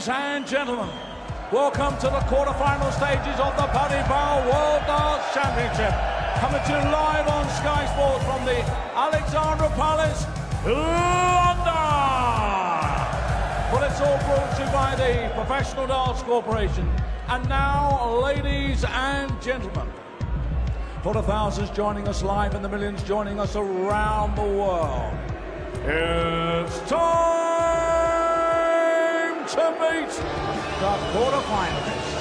Ladies and gentlemen, welcome to the quarter-final stages of the Paddy World Darts Championship. Coming to you live on Sky Sports from the Alexandra Palace, London. Well, it's all brought to you by the Professional Darts Corporation. And now, ladies and gentlemen, for the thousands joining us live and the millions joining us around the world, it's time to meet the quarterfinalists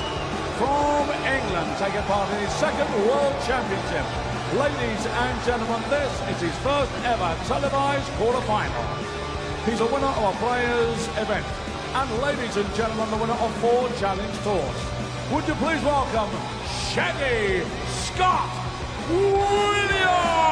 from England, taking part in his second World Championship. Ladies and gentlemen, this is his first ever televised quarterfinal. He's a winner of a players' event. And ladies and gentlemen, the winner of 4 challenge tours. Would you please welcome Shaggy Scott Williams!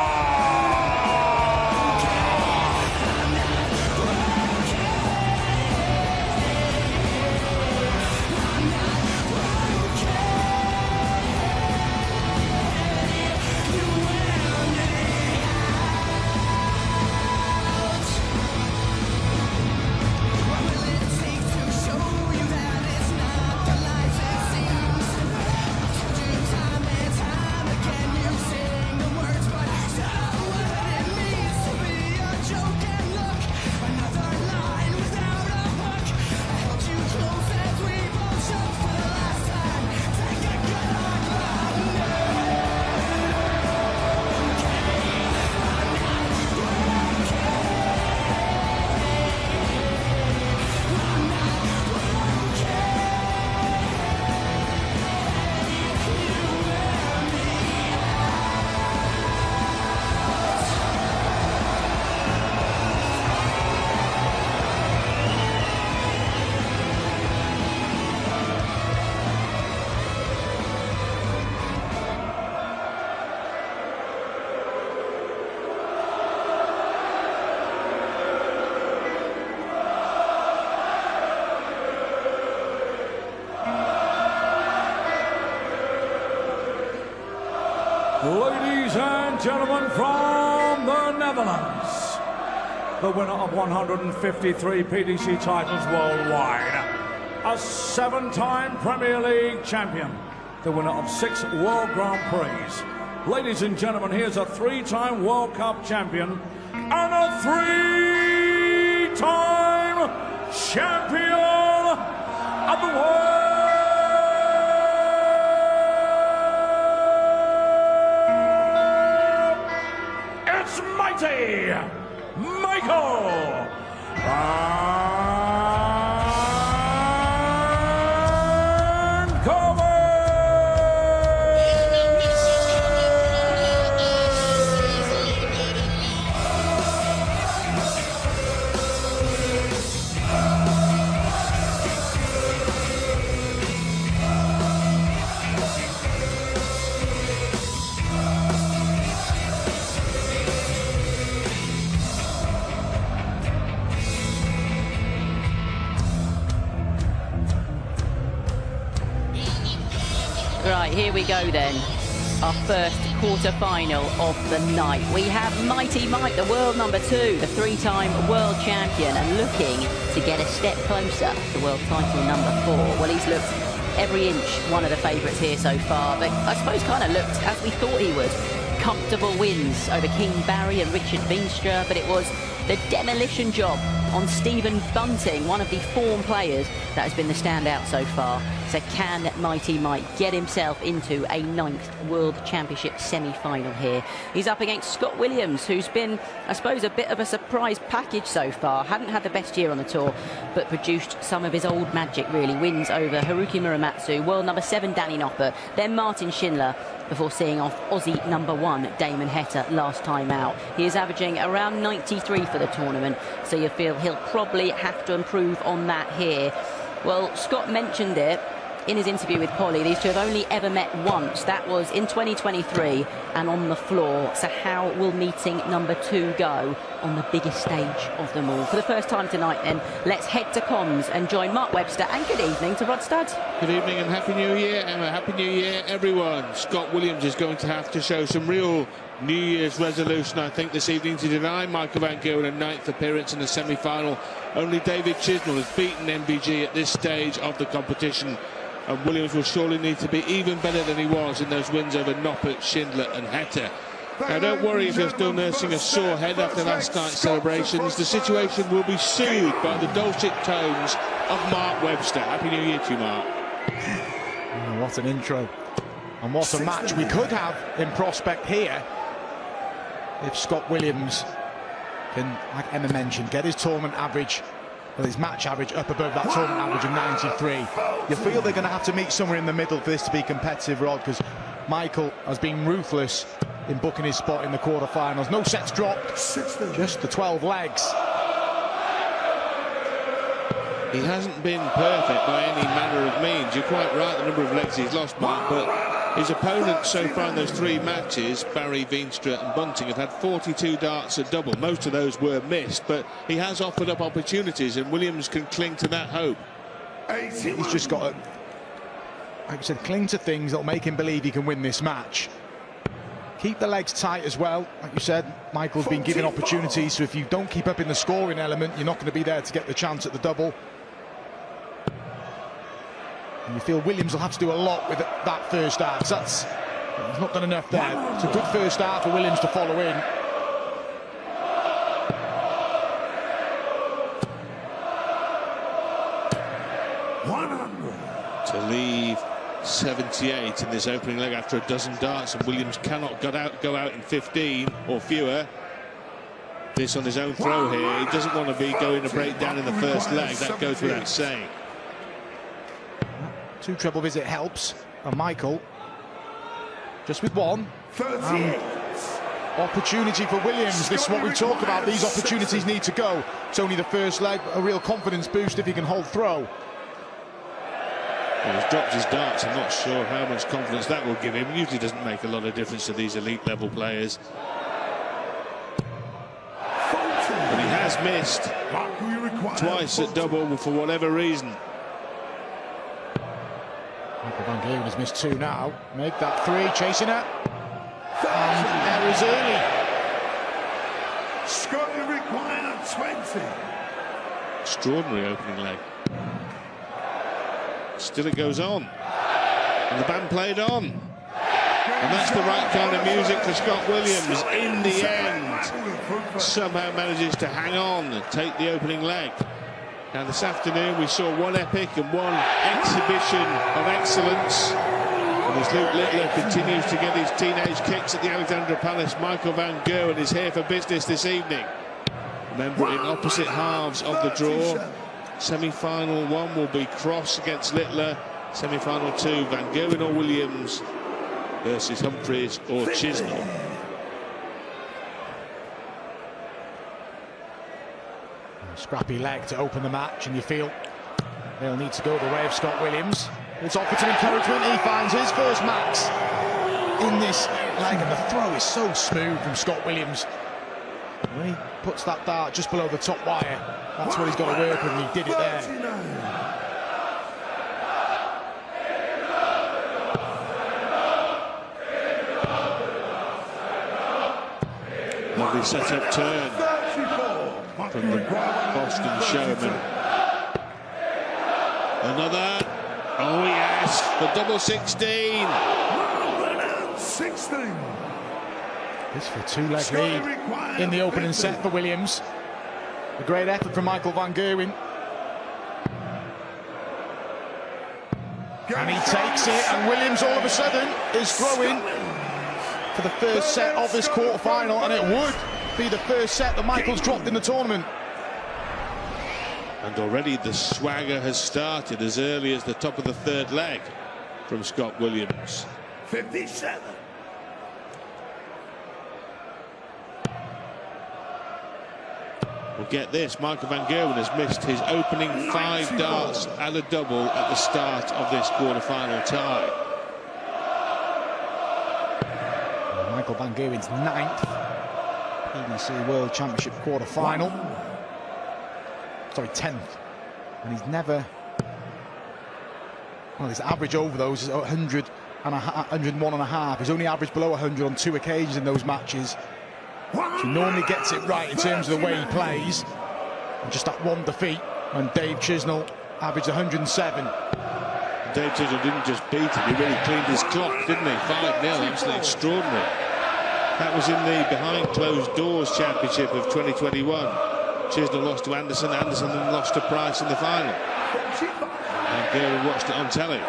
Ladies and gentlemen, from the Netherlands, the winner of 153 PDC titles worldwide, a 7-time Premier League champion, the winner of 6 World Grand Prix. Ladies and gentlemen, here's a 3-time World Cup champion and a 3-time champion of the world. Michael Right, here we go then. Our first quarter-final of the night. We have Mighty Mike, the world number 2, the 3-time world champion, and looking to get a step closer to world title number 4. Well, he's looked every inch one of the favourites here so far, but I suppose kind of looked as we thought he would. Comfortable wins over King Barry and Richard Veenstra, but it was the demolition job on Stephen Bunting, one of the form players that has been the standout so far. So can Mighty Mike get himself into a 9th World Championship semi-final here? He's up against Scott Williams, who's been, I suppose, a bit of a surprise package so far. Hadn't had the best year on the tour, but produced some of his old magic, really. Wins over Haruki Muramatsu, world number 7 Danny Nopper, then Martin Schindler, before seeing off Aussie number 1 Damon Heta last time out. He is averaging around 93 for the tournament, so you feel he'll probably have to improve on that here. Well, Scott mentioned it in his interview with Polly. These two have only ever met once. That was in 2023 and on the floor. So how will meeting number 2 go on the biggest stage of them all? For the first time tonight then, let's head to comms and join Mark Webster, and good evening to Rod Studd. Good evening and Happy New Year, Emma. Happy New Year, everyone. Scott Williams is going to have to show some real New Year's resolution, I think, this evening to deny Michael Van Gerwen a 9th appearance in the semi-final. Only David Chisnall has beaten MVG at this stage of the competition, and Williams will surely need to be even better than he was in those wins over Noppert, Schindler and Heta. Now, don't worry if you're still nursing a sore head after last night's celebrations. The situation will be soothed by the dulcet tones of Mark Webster. Happy New Year to you, Mark. Oh, what an intro. And what a match we could have in prospect here if Scott Williams can, like Emma mentioned, get his tournament average, well, his match average up above that tournament average of 93. You feel they're going to have to meet somewhere in the middle for this to be competitive, Rod, because Michael has been ruthless in booking his spot in the quarterfinals. No sets dropped, just the 12 legs. He hasn't been perfect by any manner of means. You're quite right, the number of legs he's lost, Mark, but his opponents so far in those 3 matches, Barry, Veenstra and Bunting, have had 42 darts at double. Most of those were missed, but he has offered up opportunities, and Williams can cling to that hope. He's just got to, like I said, cling to things that'll make him believe he can win this match. Keep the legs tight as well. Like you said, Michael's been given opportunities, so if you don't keep up in the scoring element, you're not going to be there to get the chance at the double. And you feel Williams will have to do a lot with that first half. He's not done enough there. It's a good first half for Williams to follow in. To leave 78 in this opening leg after a dozen darts, and Williams cannot go out in 15 or fewer. This on his own throw here. He doesn't want to be going to break down in the first leg. That goes without saying. 2 treble visit helps, and Michael just with 1. Opportunity for Williams. This is what we talk about. These opportunities need to go. It's only the first leg. A real confidence boost if he can hold throw. Well, he's dropped his darts. I'm not sure how much confidence that will give him. Usually doesn't make a lot of difference to these elite level players. But he has missed twice at double for whatever reason. Michael Van Gerwen has missed 2 now. Make that 3, chasing it. And errors early. Scott, you require 20. Extraordinary opening leg. Still it goes on. And the band played on. And that's the right kind of music for Scott Williams. In the end, somehow manages to hang on and take the opening leg. Now this afternoon we saw 1 epic and 1 exhibition of excellence. And as Luke Littler continues to get his teenage kicks at the Alexandra Palace, Michael Van Gerwen is here for business this evening. Remember, in opposite halves of the draw, semi-final 1 will be Cross against Littler. Semi-final 2, Van Gerwen or Williams versus Humphries or Chisnall. Scrappy leg to open the match, and you feel they'll need to go the way of Scott Williams. It's offered some encouragement. He finds his first max in this leg, and the throw is so smooth from Scott Williams. When he puts that dart just below the top wire, that's what he's got to work with, and he did it there. Lovely set-up turn from the Boston showman. Another. Oh yes, the double 16. 16. This for a 2-leg lead in the opening set for Williams. A great effort from Michael Van Gerwen. And he takes it, and Williams all of a sudden is throwing for the first set of this quarter-final, and it would be the first set that Michael's dropped in the tournament. And already the swagger has started as early as the top of the 3rd leg from Scott Williams. 57. Well, get this, Michael Van Gerwen has missed his opening 5 darts at a double at the start of this quarter-final tie. Michael Van Gerwen's 9th PDC World Championship quarter-final. Sorry, 10th. And he's never... Well, his average over those is 100 101.5. He's only averaged below 100 on 2 occasions in those matches. So he normally gets it right in terms of the way he plays. And just that one defeat when Dave Chisnell averaged 107. Dave Chisnell didn't just beat him, he really cleaned his clock, didn't he? 5-0, absolutely extraordinary. That was in the behind closed doors championship of 2021. Chisnell lost to Anderson, Anderson then lost to Price in the final. And Gerwen watched it on telly.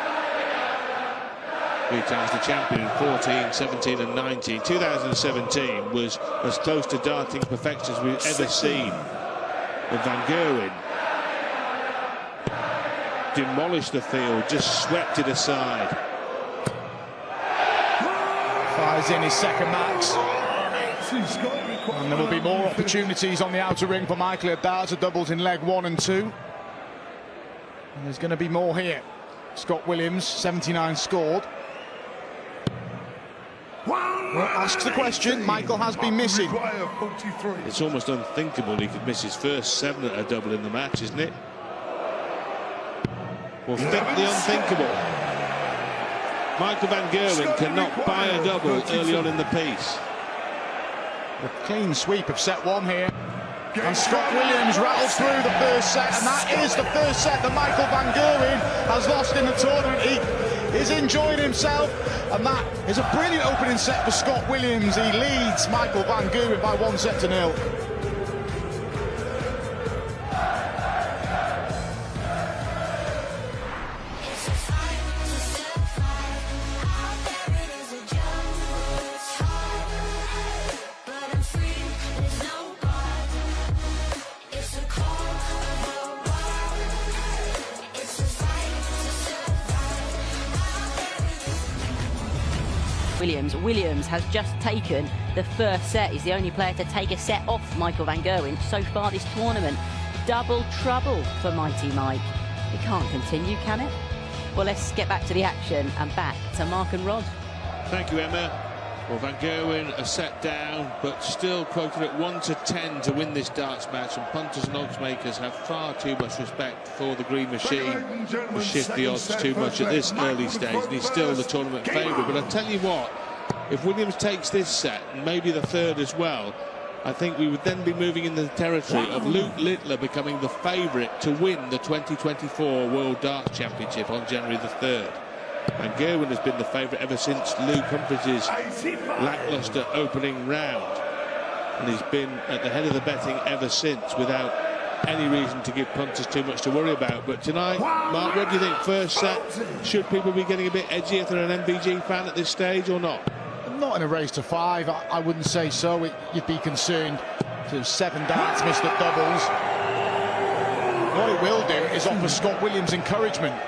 3 times the champion in 14, 17 and 19. 2017 was as close to darting perfection as we've ever seen. But Van Gerwen demolished the field, just swept it aside. Fires in his second max. And there will be more opportunities on the outer ring for Michael. Darts are doubles in leg 1 and 2. And there's going to be more here. Scott Williams, 79 scored. Well, asks the question, Michael has been missing. It's almost unthinkable he could miss his first 7 at a double in the match, isn't it? Well, think the unthinkable. Michael Van Gerwen cannot buy a double early on in the piece. A clean sweep of set 1 here. And Scott Williams rattles through the first set, and that is the first set that Michael Van Gerwen has lost in the tournament. He is enjoying himself, and that is a brilliant opening set for Scott Williams. He leads Michael Van Gerwen by 1-0. Williams has just taken the first set. He's the only player to take a set off Michael Van Gerwen so far this tournament. Double trouble for Mighty Mike. It can't continue, can it? Well, let's get back to the action and back to Mark and Rod. Thank you, Emma. Well, Van Gerwen a set down, but still quoted at 1-10 to win this darts match, and punters and odds makers have far too much respect for the green machine to shift the odds too much at this early stage, and he's still the tournament favourite. But I'll tell you what, if Williams takes this set, and maybe the third as well, I think we would then be moving in the territory of Luke Littler becoming the favourite to win the 2024 World Darts Championship on January the 3rd. And Gerwen has been the favourite ever since Luke Humphries' lacklustre opening round, and he's been at the head of the betting ever since without any reason to give punters too much to worry about. But tonight, Mark, what do you think? First set, should people be getting a bit edgy if they're an MVG fan at this stage or not? Not in a race to 5, I wouldn't say so. You'd be concerned. So 7 darts missed at doubles. What it will do is offer Scott Williams encouragement.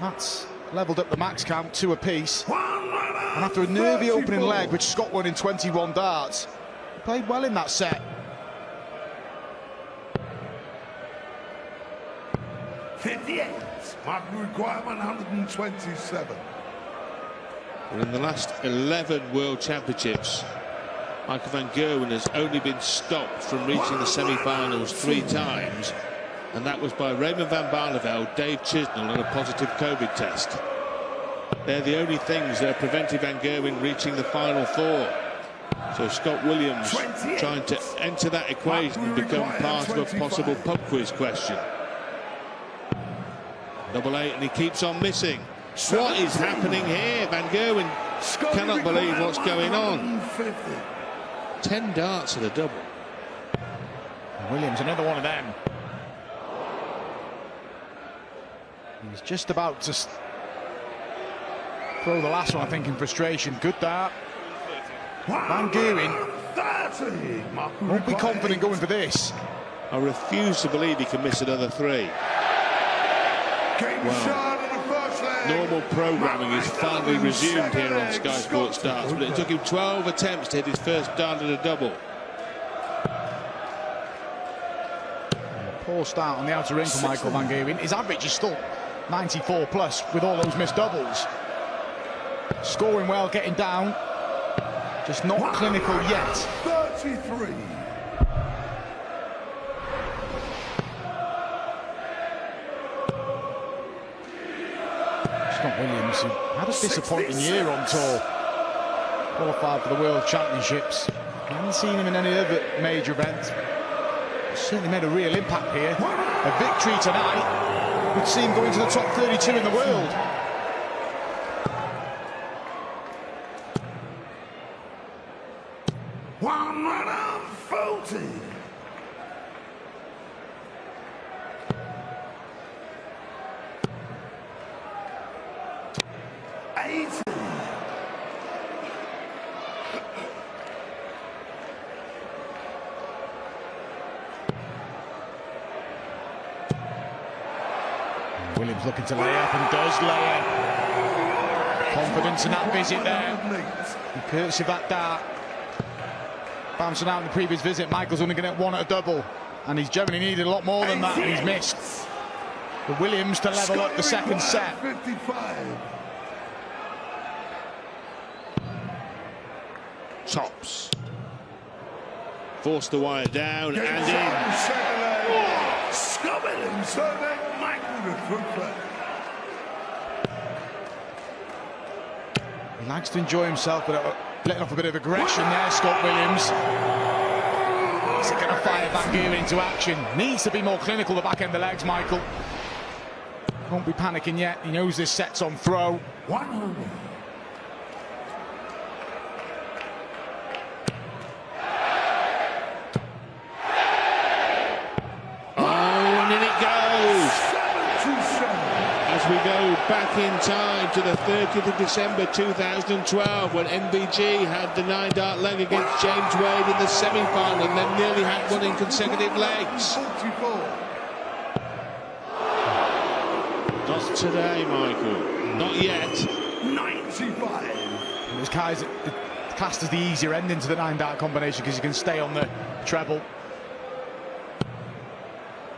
That's levelled up the max count 2 apiece. And after a nervy opening leg, which Scott won in 21 darts, he played well in that set. 58. Marking requirement 127. Well, in the last 11 World Championships, Michael Van Gerwen has only been stopped from reaching the semi-finals 3 times, and that was by Raymond van Barneveld, Dave Chisnell and a positive COVID test. They're the only things that are preventing Van Gerwen reaching the final 4. So Scott Williams trying to enter that equation and become part of a possible pub quiz question. Double 8, and he keeps on missing. What is happening here? Van Gerwen cannot believe what's going on. 10 darts at a double. Williams, another one of them. He's just about to throw the last one, I think, in frustration. Good dart. Van Gerwen won't be confident going for this. I refuse to believe he can miss another 3. Wow. Normal programming is finally resumed here on Sky Sports Darts, but it took him 12 attempts to hit his first dart at a double. Poor start on the outer ring for Michael Van Gerwen. His average is still 94 plus with all those missed doubles. Scoring well, getting down, just not clinical yet. 33. Scott Williams, who had a disappointing year on tour, qualified for the World Championships. I haven't seen him in any other major events. Certainly made a real impact here. A victory tonight would see him go into the top 32 in the world. Williams looking to lay up and does lay up. Confidence in that visit there. And courtesy of that dart. Bouncing out in the previous visit, Michael's only going to get one at a double. And he's generally needed a lot more than that, and he's missed. For Williams to level up the second set. 55. Tops. Forced the wire down and in. Scott Williams, so then Michael the throughput. He likes to enjoy himself, but letting off a bit of aggression there, Scott Williams. Is he going to fire Van Gerwen into action? Needs to be more clinical, the back end of the legs, Michael. Won't be panicking yet. He knows this set's on throw. 100. We go back in time to the 30th of December 2012 when MVG had the 9-dart leg against James Wade in the semi-final and then nearly had one in consecutive legs. 44. Not today, Michael. Not yet. 95. And this guy's classed as the easier ending to the 9-dart combination because you can stay on the treble.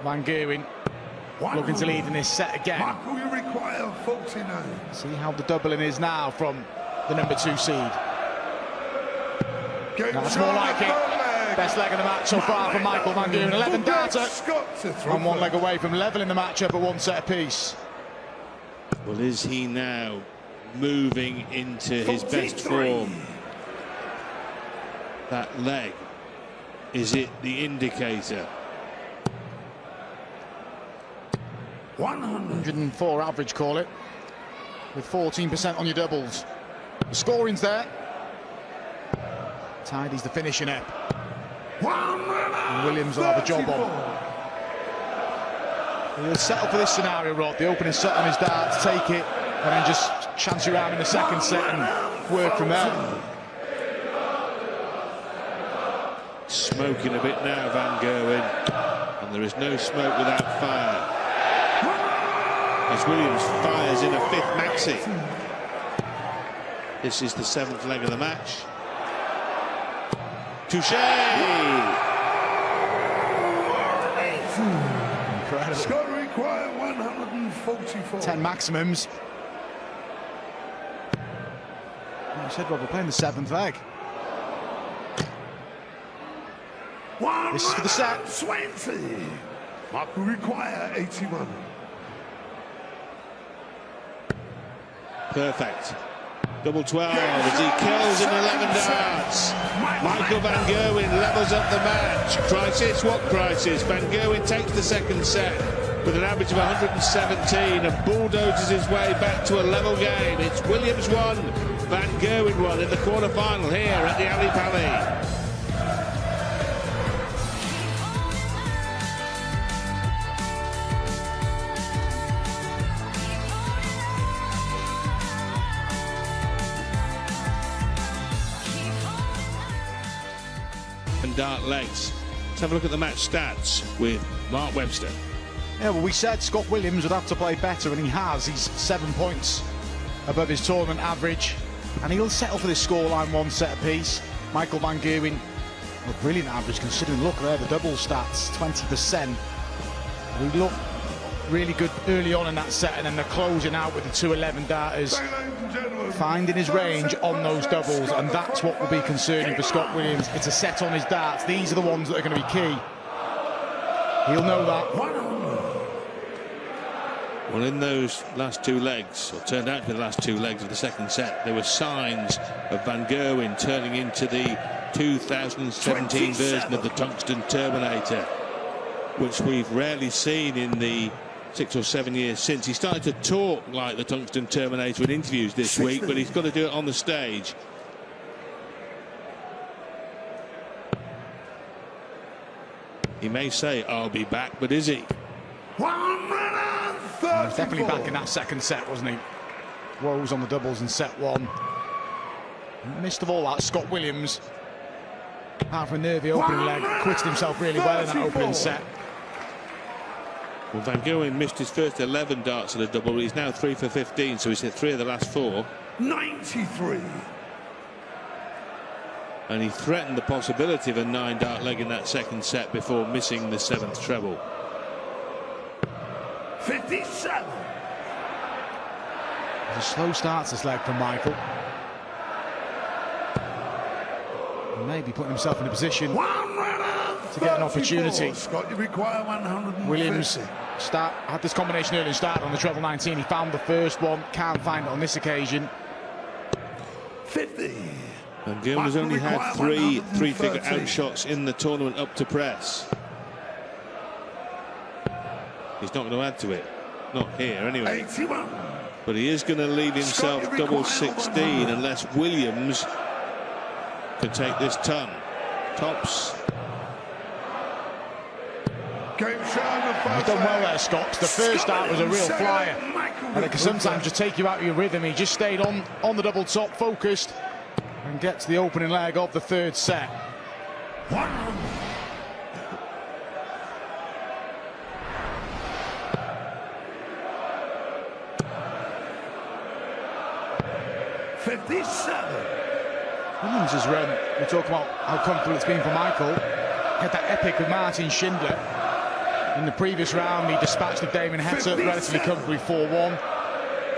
Van Gerwen looking to lead in this set again. Michael, you require 49. See how the doubling is now from the number 2 seed. That's more like it. Best leg of the match so far from Michael Van Gerwen. 11 darter. And one leg away from leveling the match up at one set apiece. Well, is he now moving into his best form? That leg, is it the indicator? 104 average, call it, with 14% on your doubles. The scoring's there. Tidy's the finishing up. And Williams will have a job on. He'll settle for this scenario, Rod. The opening set on his darts, take it, and then just chance around in the second set and work from there. Smoking a bit now, Van Gerwen. And there is no smoke without fire. As Williams fires in a 5th maxi. This is the 7th leg of the match. Touché! Incredible. Scott require 144. 10 maximums. Like you said, Rob, we're playing the 7th leg. This is for the set. 20. Michael require 81. Perfect. Double 12 as he kills in 11 darts. Michael Van Gerwen levels up the match. Crisis, what crisis? Van Gerwen takes the second set with an average of 117 and bulldozes his way back to a level game. It's Williams 1, Van Gerwen 1 in the quarter-final here at the Ali Pali. Dart legs. Let's have a look at the match stats with Mark Webster. Yeah, well, we said Scott Williams would have to play better, and he has. He's 7 points above his tournament average, and he'll settle for this scoreline, one set apiece. Michael Van Gerwen, a brilliant average considering, look there, the double stats, 20%. We look really good early on in that set, and then they're closing out with the 2 11 darters, finding his range on those doubles, and that's what will be concerning for Scott Williams. It's a set on his darts. These are the ones that are going to be key. He'll know that. Well, in those last two legs, or turned out to be the last two legs of the second set, there were signs of Van Gerwen turning into the 2017 version of the Tungsten Terminator, which we've rarely seen in the 6 or 7 years since. He started to talk like the Tungsten Terminator in interviews this week, but he's got to do it on the stage. He may say, "I'll be back," but is he? 1 minute He was definitely 34. back in that second set, wasn't he? Woes on the doubles in set one. In the midst of all that, Scott Williams, out for a nervy opening leg, acquitted himself really well in that opening set. Well, Van Gerwen missed his first 11 darts at a double, but he's now 3 for 15, so he's hit 3 of the last 4. 93. And he threatened the possibility of a 9-dart leg in that second set before missing the 7th treble. 57. It's a slow start to this leg from Michael. He may be putting himself in a position 1 minute to get an opportunity. 34. Scott, you require 150. Williams had this combination early and started on the treble 19. He found the first one, can't find it on this occasion. 50. Van Gerwen's only had 3 three-figure outshots in the tournament up to press. He's not going to add to it. Not here, anyway. 81. But he is going to leave himself double 16 unless Williams can take this ton. Tops. Game show the He's first done well leg. there, Scott. The first start was a real flyer, and it can sometimes just take you out of your rhythm. He just stayed on the double top, focused, and gets the opening leg of the third set. 100. Williams has run. We talk about how comfortable it's been for Michael. Had that epic with Martin Schindler. In the previous round, he dispatched of Damon Heta relatively comfortably 4-1.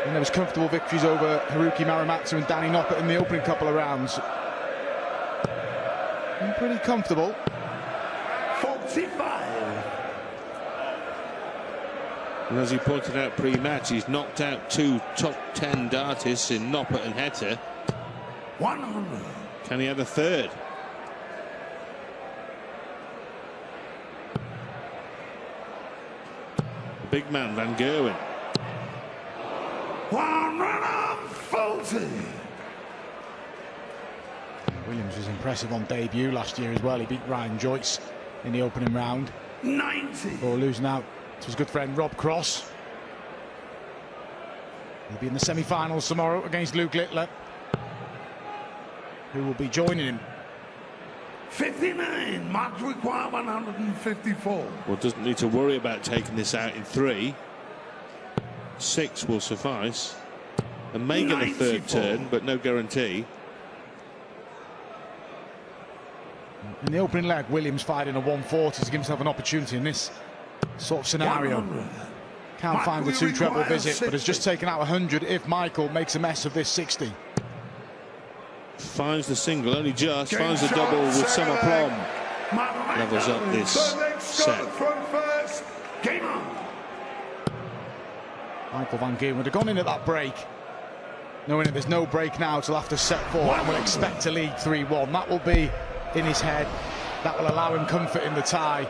And there was comfortable victories over Haruki Muramatsu and Danny Noppert in the opening couple of rounds. Been pretty comfortable. 45. And as he pointed out pre-match, he's knocked out 2 top 10 dartists in Noppert and Heta. 100. Can he add a third? Big man Van Gerwen. 140. Williams was impressive on debut last year as well. He beat Ryan Joyce in the opening round. 90. Before losing out to his good friend Rob Cross. He'll be in the semi-finals tomorrow against Luke Littler, who will be joining him. 59. Marks require 154. Well, doesn't need to worry about taking this out in 3. 6 will suffice. And may get a third 94. turn, but no guarantee. In the opening leg, Williams fired in a 140 to give himself an opportunity in this sort of scenario. 100. Can't find the Michael 2 treble requires visit, but has just 60. taken out 100 if Michael makes a mess of this 60. Finds the single, only just. Game Finds the shot, double with some second aplomb. leg. Levels up this Third leg, Scott set. throw first. Game on. Michael Van Gerwen would have gone in at that break, knowing that there's no break now till after set 4, and will expect to lead 3-1. That will be in his head. That will allow him comfort in the tie,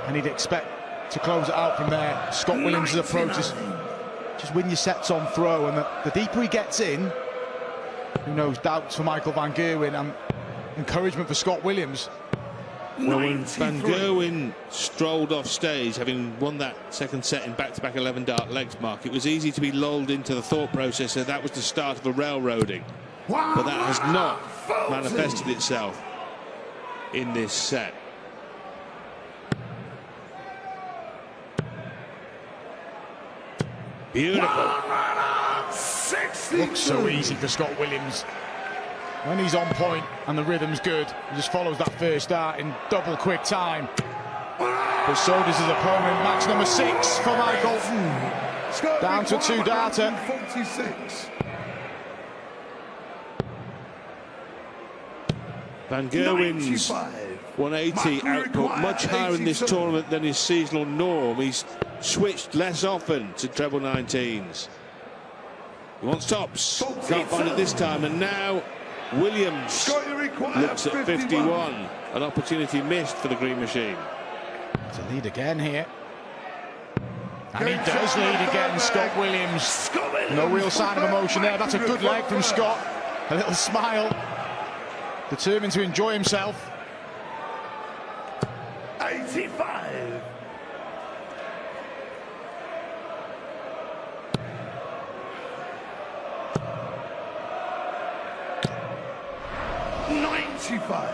and he'd expect to close it out from there. Scott Williams' approach is just win your sets on throw, and the deeper he gets in, who knows, doubts for Michael Van Gerwen and encouragement for Scott Williams. Well, when Van 93. Gerwen strolled off stage, having won that second set in back-to-back 11-dart legs, Mark, it was easy to be lulled into the thought process that that was the start of a railroading. But that has not manifested itself in this set. Beautiful. 160. Looks so easy for Scott Williams. When he's on point and the rhythm's good, he just follows that first dart in double quick time. But so does his opponent. Match number 6 for Michael. Scott Down to require 2 darter. 146. Van Gerwen's 95. 180 output much higher in this tournament than his seasonal norm. He's switched less often to treble 19s. He wants tops, can't find it this time, and now Williams looks at 51. An opportunity missed for the Green Machine. To lead again here. And he does lead again, Scott Williams. No real sign of emotion there. That's a good leg from Scott. A little smile. Determined to enjoy himself. 85. 95.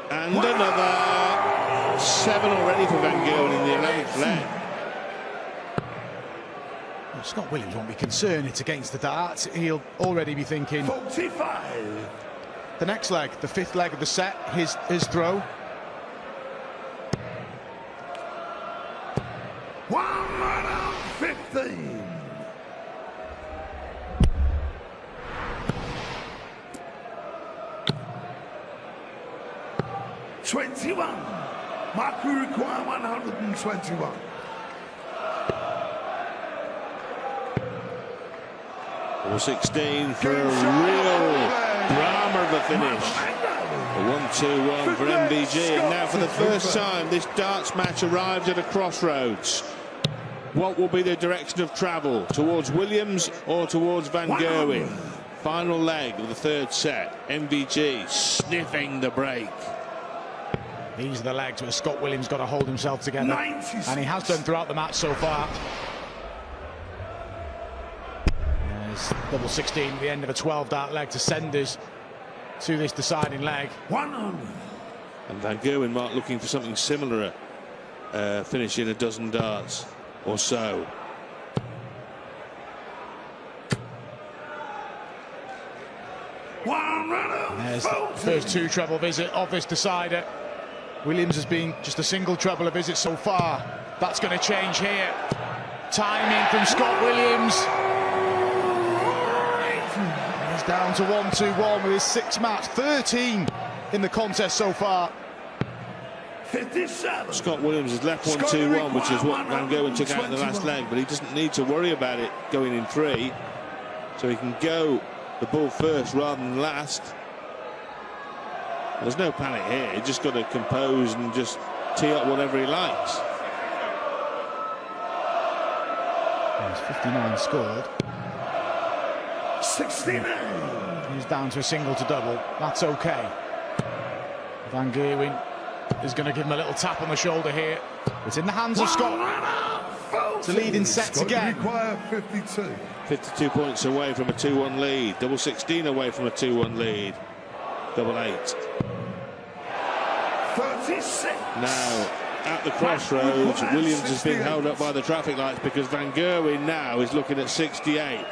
And another 7 already for Van Gerwen in the 11th leg. Well, Scott Williams won't be concerned. It's against the darts. He'll already be thinking 45. the next leg, the 5th leg of the set, his throw. 115. 21. Mark will require 121. Or 16 for a real drama of a finish. A 1-2-1 for MVG, and now for the first time this darts match arrives at a crossroads. What will be the direction of travel? Towards Williams or towards Van Gerwen? Final leg of the 3rd set. MVG sniffing the break. These are the legs where Scott Williams got to hold himself together. 96. And he has done throughout the match so far. There's double 16 at the end of a 12-dart leg to send us to this deciding leg. 100. And Van Gerwen, Mark, looking for something similar, finishing a dozen darts or so. There's the first 2 treble visit of this decider. Williams has been just a single treble visit so far. That's going to change here. Timing from Scott Williams. He's down to 1-2-1 with his 6th match, 13 in the contest so far. 57. Scott Williams has left 1-2-1, which is what Van Gerwen took out in the last leg, but he doesn't need to worry about it going in 3, so he can go the ball first rather than last. There's no panic here. He's just got to compose and just tee up whatever he likes. There's 59 scored. 69. He's down to a single to double. That's okay. Van Gerwen is going to give him a little tap on the shoulder here. It's in the hands of Scott to lead in sets again. 52. 52 points away from a 2-1 lead. Double 16 away from a 2-1 lead. Double 8. 36. Now, at the crossroads, Williams is being held up by the traffic lights because Van Gerwen now is looking at 68.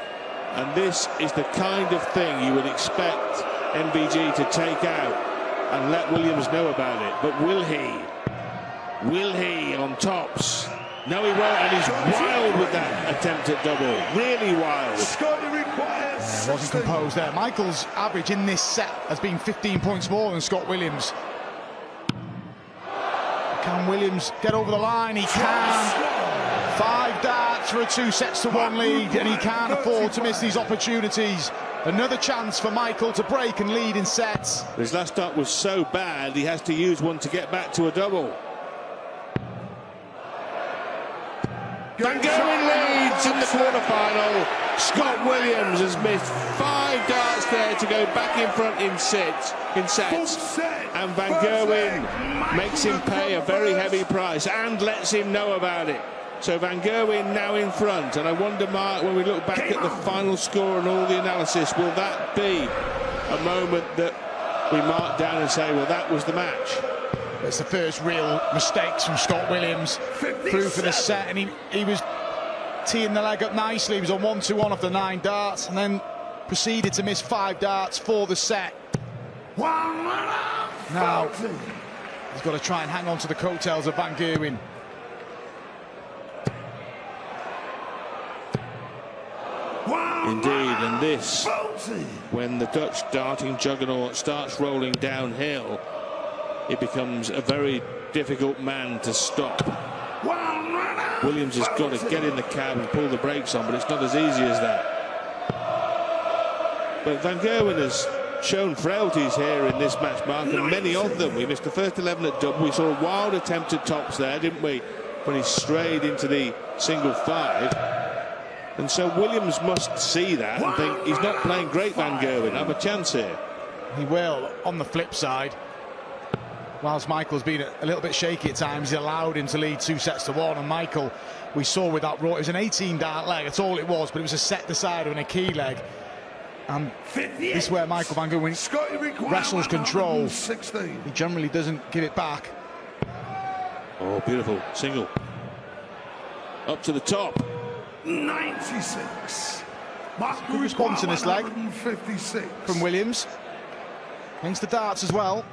And this is the kind of thing you would expect MVG to take out and let Williams know about it. But will he? Will he on tops? No, he won't, and he's wild with that attempt at double. Really wild. Wasn't composed there. Michael's average in this set has been 15 points more than Scott Williams. Can Williams get over the line? He can. 5 darts for a 2-1 lead, and he can't afford to miss these opportunities. Another chance for Michael to break and lead in sets. His last start was so bad, he has to use one to get back to a double. Van Gerwen leads in the quarter-final. Scott Williams has missed 5 darts there to go back in front in sets. And Van Gerwen makes him pay a very heavy price and lets him know about it. So Van Gerwen now in front, and I wonder, Mark, when we look back at the final score and all the analysis, will that be a moment that we mark down and say, well, that was the match? It's the first real mistakes from Scott Williams through for the set, and he was teeing the leg up nicely. He was on 1-2-1 off the 9 darts, and then proceeded to miss 5 darts for the set. Now he's got to try and hang on to the coattails of Van Gerwen. Indeed, and this, when the Dutch darting juggernaut starts rolling downhill, it becomes a very difficult man to stop. Williams has got to get in the cab and pull the brakes on, but it's not as easy as that. But Van Gerwen has shown frailties here in this match, Mark, and many of them. We missed the first 11 at double. We saw a wild attempt at tops there, didn't we, when he strayed into the single five. And so Williams must see that and think he's not playing great, Van Gerwen. Have a chance here. He will. On the flip side, whilst Michael's been a little bit shaky at times, he allowed him to lead 2-1. And Michael, we saw with that raw, it was an 18-dart leg, that's all it was, but it was a set decider and a key leg. And this is where Michael Van Gerwen wrestles control. He generally doesn't give it back. Oh, beautiful single. Up to the top. 96. Good response in this leg from Williams. Against the darts as well.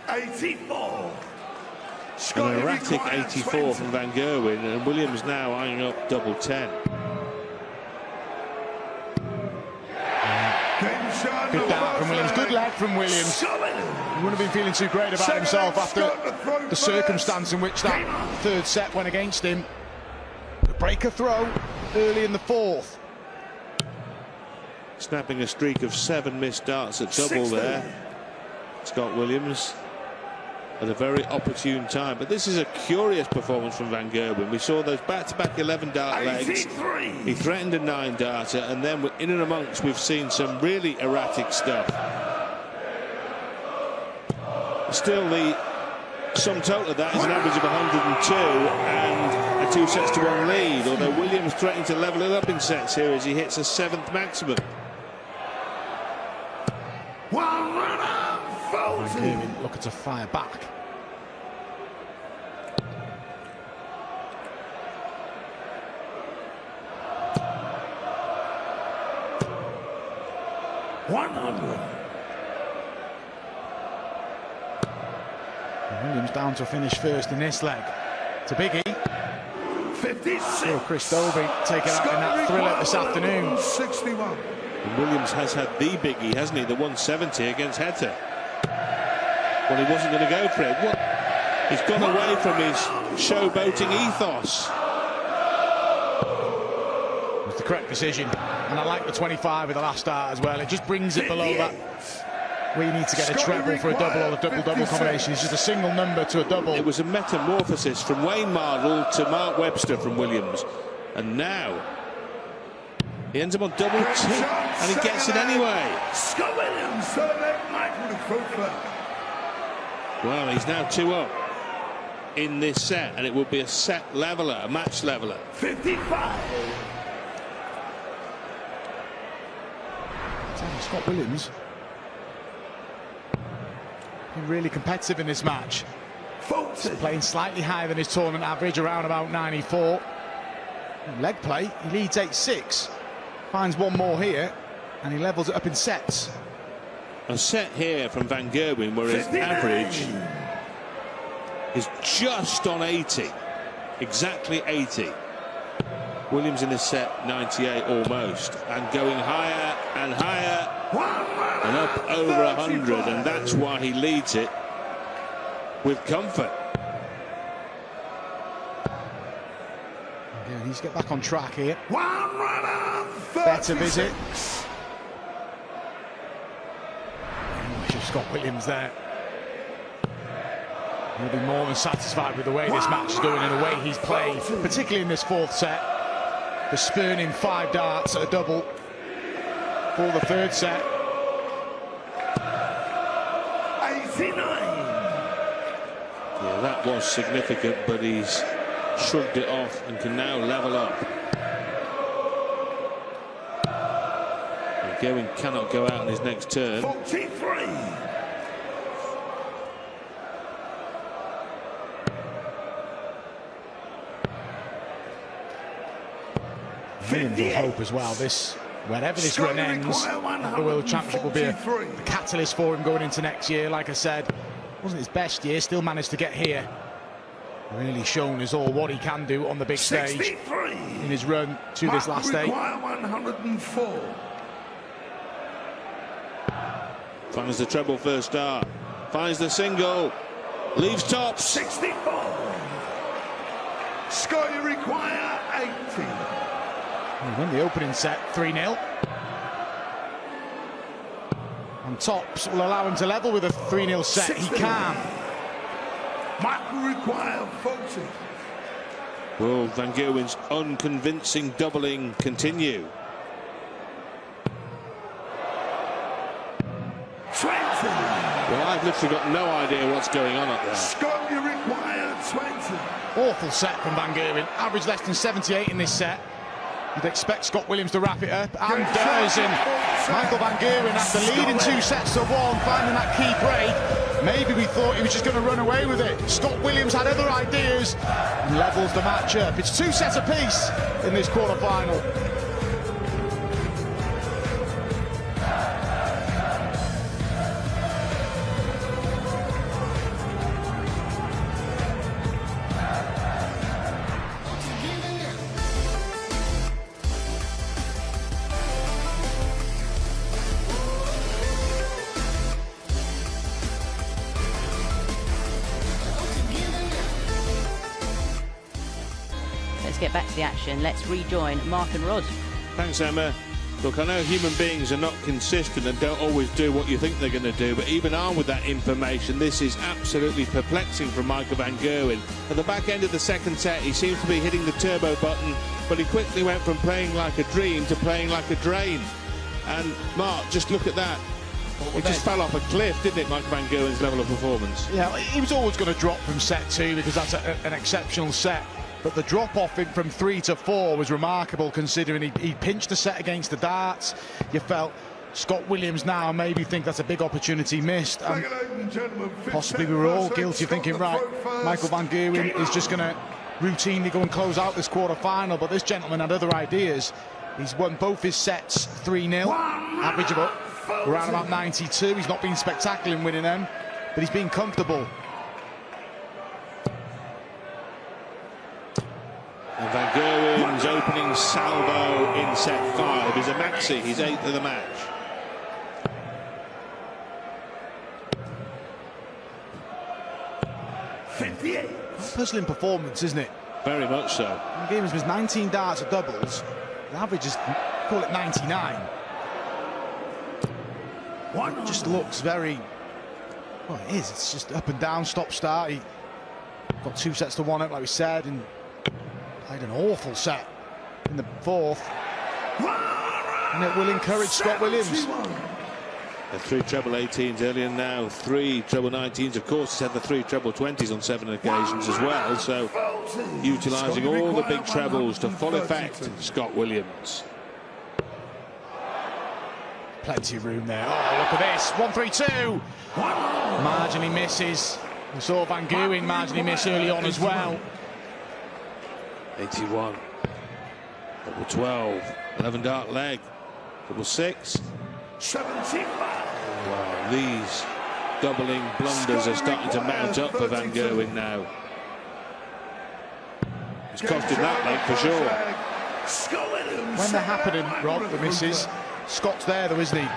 84. An erratic 84 from Van Gerwen, and Williams now eyeing up double 10. Good dart from Williams, good leg from Williams. He wouldn't have been feeling too great about himself after the circumstance in which that third set went against him. The breaker throw early in the fourth. Snapping a streak of 7 missed darts at double there. Scott Williams at a very opportune time. But this is a curious performance from Van Gerwen. We saw those back-to-back 11-dart legs. He threatened a 9-darter, and then in and amongst we've seen some really erratic stuff. Still, the sum total of that is an average of 102 and a 2-1 lead, although Williams threatening to level it up in sets here as he hits a 7th maximum. Looking to fire back. Williams down to finish first in this leg. It's a biggie. 56. Oh, Chris Dobie taking out in that thriller this afternoon. 61. And Williams has had the biggie, hasn't he? The 170 against Heta. Well, he wasn't going to go for it. What? He's gone away from his showboating ethos. It was the correct decision, and I like the 25 with the last start as well. It just brings it below that where you need to get a treble for a double or a double-double combination. It's just a single number to a double. It was a metamorphosis from Wayne Mardle to Mark Webster from Williams, and now he ends up on double 2, and he gets it anyway. Scott Williams, Well, he's now 2 up in this set, and it will be a set leveler, a match leveler. 55. Scott Williams been really competitive in this match. He's playing slightly higher than his tournament average, around about 94. Leg play, he leads 8-6. Finds one more here, and he levels it up in sets. A set here from Van Gerwen where his average is just on 80, exactly 80. Williams in this set 98 almost, and going higher and higher and up over 100, and that's why he leads it with comfort. He needs to get back on track here. Better visit. Scott Williams there. He'll be more than satisfied with the way this match is going and the way he's played, particularly in this fourth set. The spurning 5 darts at a double for the third set. 89. Yeah, that was significant, but he's shrugged it off and can now level up. Gerwen cannot go out in his next turn. 43. Williams will hope as well, this, wherever this run ends, the World Championship will be a catalyst for him going into next year. Like I said, wasn't his best year, still managed to get here. Really shown us all what he can do on the big stage 63. in his run to this last day. Require 104. Finds the treble first start. Finds the single. Leaves top. 64. Scott, you require 80. He won the opening set 3-0. And tops will allow him to level with a 3-0 set. 60. He can. Michael require 40. Will Van Gerwen's unconvincing doubling continue? 20. Well, I've literally got no idea what's going on up there. Scott, you require 20. Awful set from Van Gerwen. Average less than 78 in this set. You'd expect Scott Williams to wrap it up, and does. And Michael Van Gerwen, after leading 2 sets to 1, finding that key break. Maybe we thought he was just going to run away with it. Scott Williams had other ideas and levels the match up. It's 2 sets apiece in this quarter-final. Let's get back to the action. Let's rejoin Mark and Rod. Thanks, Emma. Look, I know human beings are not consistent and don't always do what you think they're going to do, but even armed with that information, this is absolutely perplexing from Michael Van Gerwen. At the back end of the second set, he seems to be hitting the turbo button, but he quickly went from playing like a dream to playing like a drain. And Mark, just look at that. It just fell off a cliff, didn't it, Michael Van Gerwen's level of performance? Yeah, he was always going to drop from set 2 because that's an exceptional set. But the drop-off from 3 to 4 was remarkable, considering he pinched the set against the darts. You felt Scott Williams now maybe think that's a big opportunity missed. And possibly we were all guilty of thinking, right, Michael Van Gerwen is just going to routinely go and close out this quarter-final. But this gentleman had other ideas. He's won both his sets 3-0, average of around about 92. He's not been spectacular in winning them, but he's been comfortable. And Van Gerwen's opening salvo in set 5 is a maxi. He's 8th of the match. Puzzling performance, isn't it? Very much so. Van Gerwen's was 19 darts at doubles. The average is, call it 99. It just looks very, well, it is. It's just up and down, stop, start. He got 2 sets to 1 up, like we said, and played an awful set in the 4th. And it will encourage Scott Williams. The 3 treble 18s earlier, now 3 treble 19s. Of course, he's had the 3 treble 20s on 7 occasions as well. So, utilising all the big trebles to full effect, Scott Williams. Plenty of room there. Oh, look at this. 1-3-2. Marginally misses. We saw Van Gerwen marginally miss early on as well. 81. Double 12. 11 dart leg. Double 6. 75. Wow, these doubling blunders are starting to mount up for Van Gerwen now. It's costing that leg for sure. When they're happening, Rob, the misses, Scott's there though, isn't he?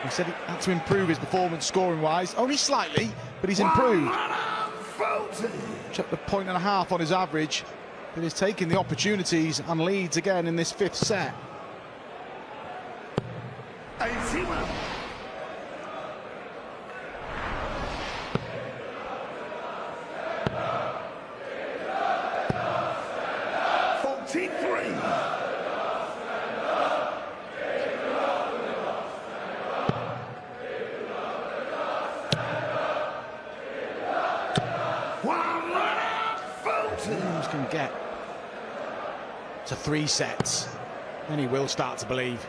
He said he had to improve his performance scoring-wise. Only slightly, but he's improved. Checked the 1.5 on his average, but he's taking the opportunities and leads again in this 5th set. 81. Williams can get to 3 sets, then he will start to believe.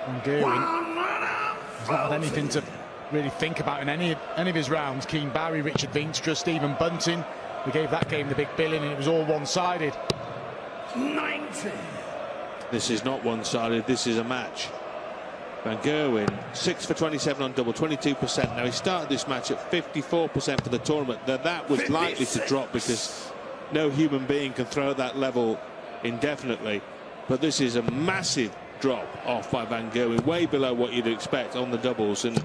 Van Gerwen has not had anything to really think about in any of his rounds. Keane Barry, Richard Veenstra, Stephen Bunting. We gave that game the big billing and it was all one-sided. 90. This is not one-sided, this is a match. Van Gerwen, 6 for 27 on double, 22%. Now, he started this match at 54% for the tournament. That was likely to drop because no human being can throw at that level indefinitely. But this is a massive drop off by Van Gerwen, way below what you'd expect on the doubles. And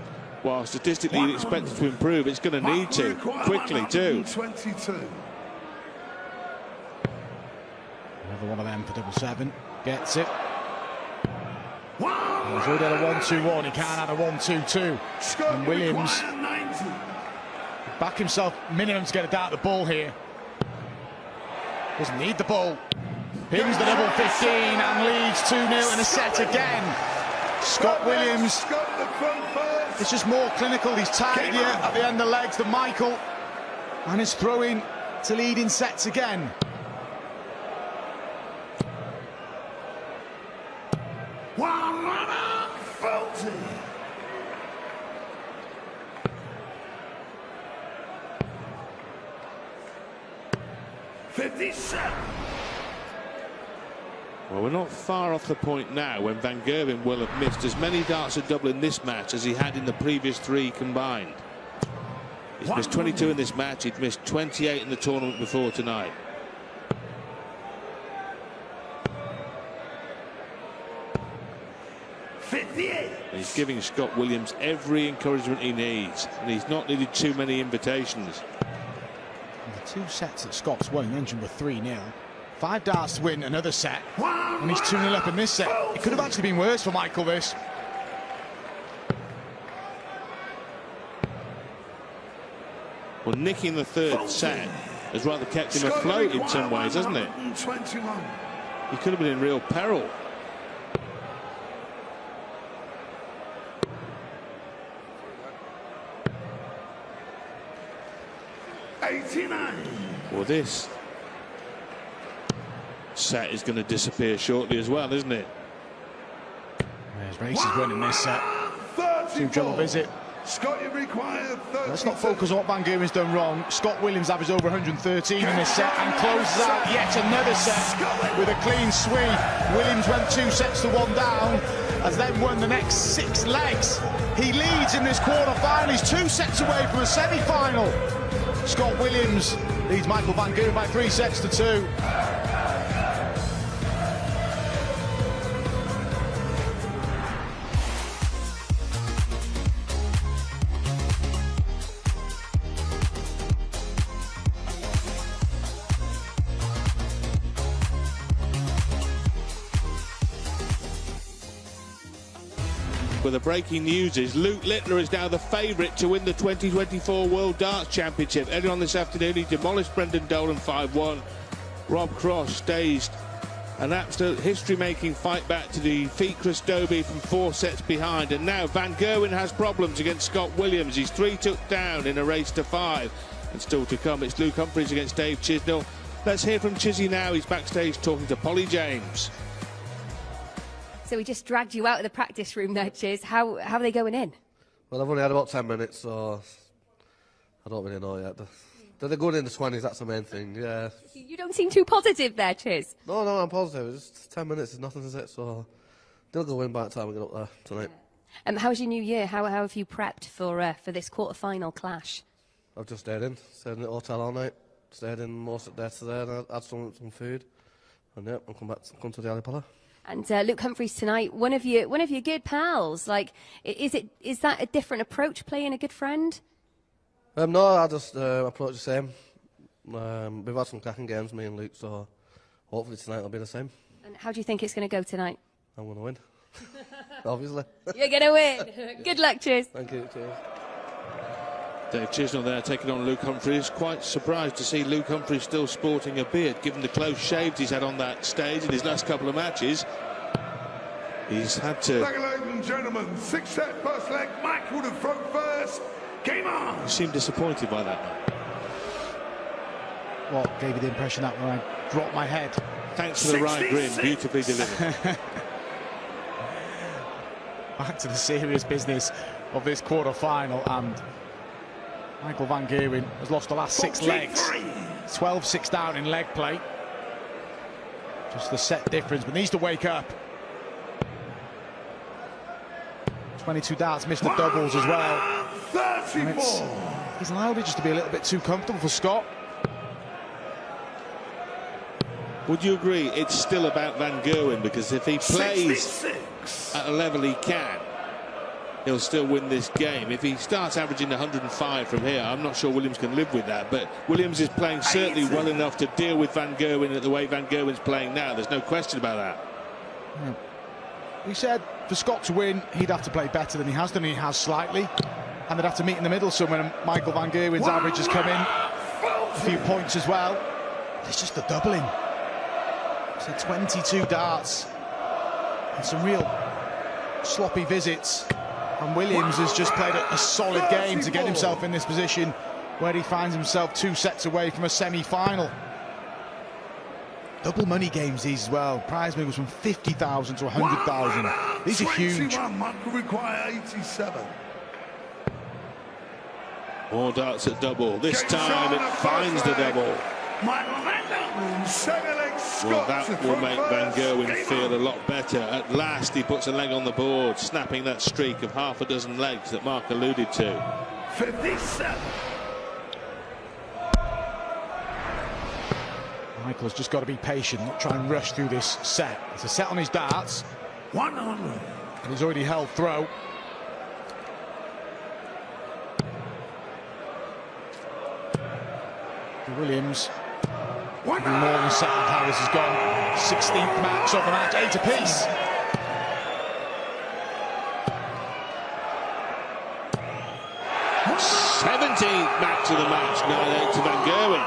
while statistically you'd expect it to improve, it's going to need to quickly too. 22. Another one of them for double 7. Gets it. He's already had a 1-2-1. He can't add a 1-2-2. And Williams back himself minimum to get a dart at the ball here. Doesn't need the ball. Pins the double 15 and leads 2-0 in a set again. Scott Williams is just more clinical. He's tidier at the end of legs than Michael, and is throwing to lead in sets again. One runner, Felty. Well, we're not far off the point now when Van Gerwen will have missed as many darts at double in this match as he had in the previous 3 combined. He's missed 22 in this match. He'd missed 28 in the tournament before tonight. And he's giving Scott Williams every encouragement he needs, and he's not needed too many invitations. The 2 sets that Scott's won, you mentioned, were 3-0. 5 darts to win another set, and he's 2-0 up in this set. It could have actually been worse for Michael, this. Well, nicking the 3rd set has rather kept him afloat in some ways, hasn't it? He could have been in real peril. Well, this set is going to disappear shortly as well, isn't it? There's races winning this set. 2-double visit. Let's not focus on what Van Gerwen's done wrong. Scott Williams averaged over 113 in this set and closes out yet another set with a clean sweep. Williams went 2 sets to 1 down, has then won the next 6 legs. He leads in this quarter-final. He's 2 sets away from a semi-final. Scott Williams leads Michael Van Gerwen by 3 sets to 2. Well, the breaking news is Luke Littler is now the favourite to win the 2024 World Darts Championship. Earlier on this afternoon, he demolished Brendan Dolan 5-1. Rob Cross staged an absolute history-making fight back to defeat Chris Dobie from 4 sets behind. And now Van Gerwen has problems against Scott Williams. He's 3 took down in a race to 5. And still to come, it's Luke Humphries against Dave Chisnell. Let's hear from Chizzy now. He's backstage talking to Polly James. So we just dragged you out of the practice room there, Chiz. How are they going in? Well, I've only had about 10 minutes, so I don't really know yet. They're going in the 20s, that's the main thing, yeah. You don't seem too positive there, Chiz. No, I'm positive. It's just 10 minutes is nothing, is it? So they'll go in by the time we get up there tonight. How's your new year? How have you prepped for this quarter-final clash? I've just stayed in the hotel all night. Stayed in most of the day today, and I had some food. And yeah, I'll come to the Ali Pala. And Luke Humphries tonight, one of your good pals. Like, is that a different approach, playing a good friend? No, I just approach the same. We've had some cracking games, me and Luke, so hopefully tonight will be the same. And how do you think it's going to go tonight? I'm going to win, obviously. You're going to win. Good luck, Chiz. Thank you, cheers. Dave Chisnell there taking on Luke Humphries. Quite surprised to see Luke Humphries still sporting a beard, given the close shaves he's had on that stage in his last couple of matches. He's had to... Ladies and gentlemen, 6-set first leg, Michael to throw first. Game on! You seem disappointed by that. What gave you the impression that when I dropped my head? Thanks for the right grin, beautifully delivered. Back to the serious business of this quarter-final, and Michael Van Gerwen has lost the last 6 legs. 12-6 down in leg play. Just the set difference, but needs to wake up. 22 darts, missed the doubles as well. 34. He's allowed it just to be a little bit too comfortable for Scott. Would you agree it's still about Van Gerwen? Because if he plays 66. at a level he can, he'll still win this game. If he starts averaging 105 from here, I'm not sure Williams can live with that. But Williams is playing certainly well enough to deal with Van Gerwen at the way Van Gerwen's playing now. There's no question about that. Yeah. We said for Scott to win, he'd have to play better than he has done. He has slightly. And they'd have to meet in the middle somewhere. And Michael Van Gerwen's average has come in a few points as well. It's just the doubling. So 22 darts and some real sloppy visits. And Williams has just played a solid game to get himself in this position where he finds himself 2 sets away from a semi-final. Double money games these as well. Prize money goes from 50,000 to 100,000. These are huge. Michael require 87. More darts at double. This time it finds the double. Well, that will make Van Gerwen feel a lot better. At last he puts a leg on the board, snapping that streak of half a dozen legs that Mark alluded to. 57. Michael's just got to be patient, not try and rush through this set. It's a set on his darts. 100. And he's already held throw. Williams, more than settled how this has gone. 16th match of the match, 8 apiece. th match of the match, 9-8 to Van Gerwen.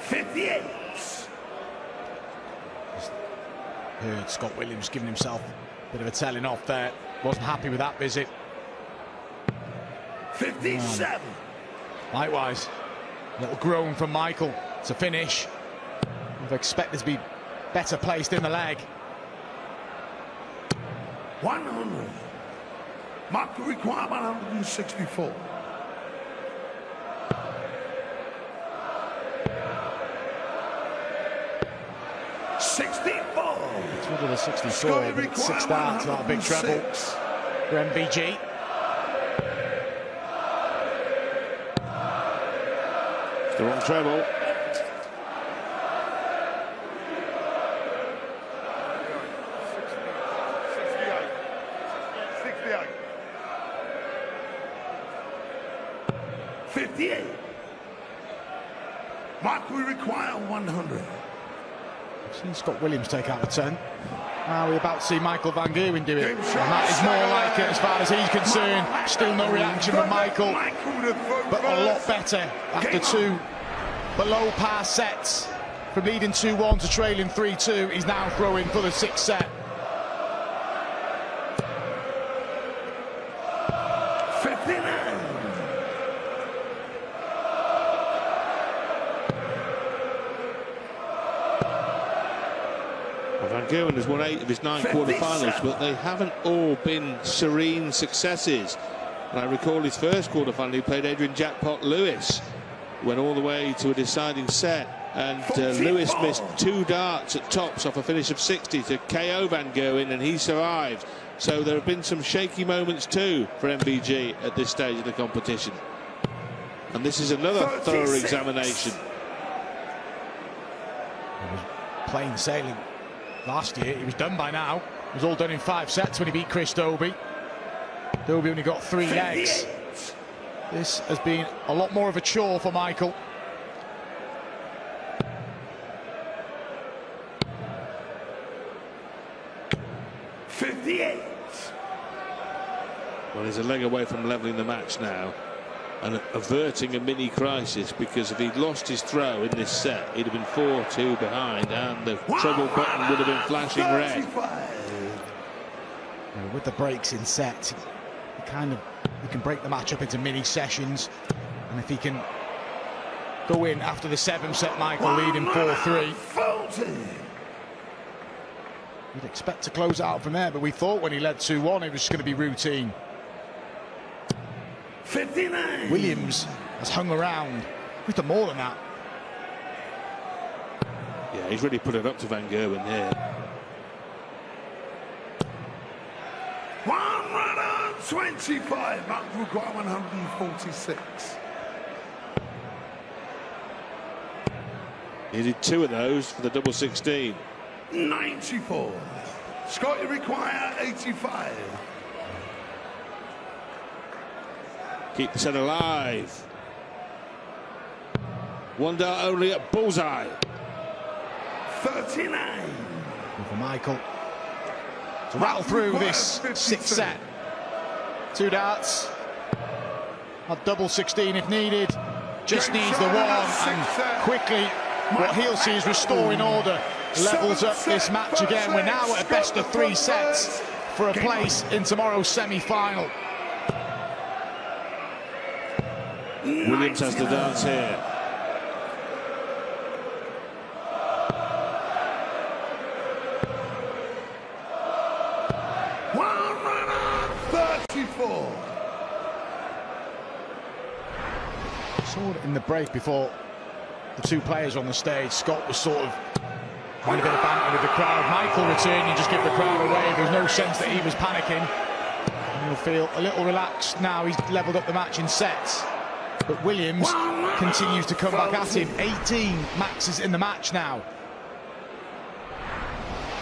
58. Heard Scott Williams giving himself a bit of a telling off there. Wasn't happy with that visit. 57. Likewise, a little groan from Michael to finish. We've expected to be better placed in the leg. 100. Mark require 164. It's rid of the 64, but it's 6 darts, not a big treble for MVG. The wrong treble. Mark, we require 100. I've seen Scott Williams take out the 10. Now we're about to see Michael Van Gerwen do it. And that is more like it as far as he's concerned. Still no reaction from Michael, but a lot better after 2 below par sets. From leading 2-1 to trailing 3-2, he's now throwing for the 6th set. 59. Van Gerwen has won 8 of his 9 quarterfinals, but they haven't all been serene successes. And I recall his first quarterfinal, he played Adrian Jackpot Lewis, went all the way to a deciding set, and Lewis missed 2 darts at tops off a finish of 60 to KO Van Gerwen, and he survived. So there have been some shaky moments too for MVG at this stage of the competition. And this is another thorough examination. It was plain sailing last year. He was done by now. It was all done in 5 sets when he beat Chris Dobey. Dobey only got 3 legs. This has been a lot more of a chore for Michael. Well, he's a leg away from levelling the match now and averting a mini crisis, because if he'd lost his throw in this set, he'd have been 4-2 behind and the treble button would have been flashing red. With the breaks in set, he can break the match up into mini sessions, and if he can go in after the 7th set, Michael leading 4-3. You'd expect to close out from there, but we thought when he led 2-1 it was just going to be routine. 59. Williams has hung around. We've done more than that. Yeah, he's really put it up to Van Gerwen here. 125, Mark require 146. He did 2 of those for the double 16. 94. Scott, you require 85. Keep the set alive. 1 dart only at bullseye. 39. For Michael to rattle through this 6th set. 2 darts. A double 16 if needed. Just needs the 1, and quickly what he'll see is restoring order. Levels up this match again. We're now at a best of 3 sets for a place in tomorrow's semi-final. Williams has the dance here. Saw it in the break before the 2 players on the stage. Scott was sort of having a bit of banter with the crowd. Michael returned and just give the crowd away. There was no sense that he was panicking. And he'll feel a little relaxed now. He's levelled up the match in sets. But Williams continues to come back at him. 18 maxes in the match now.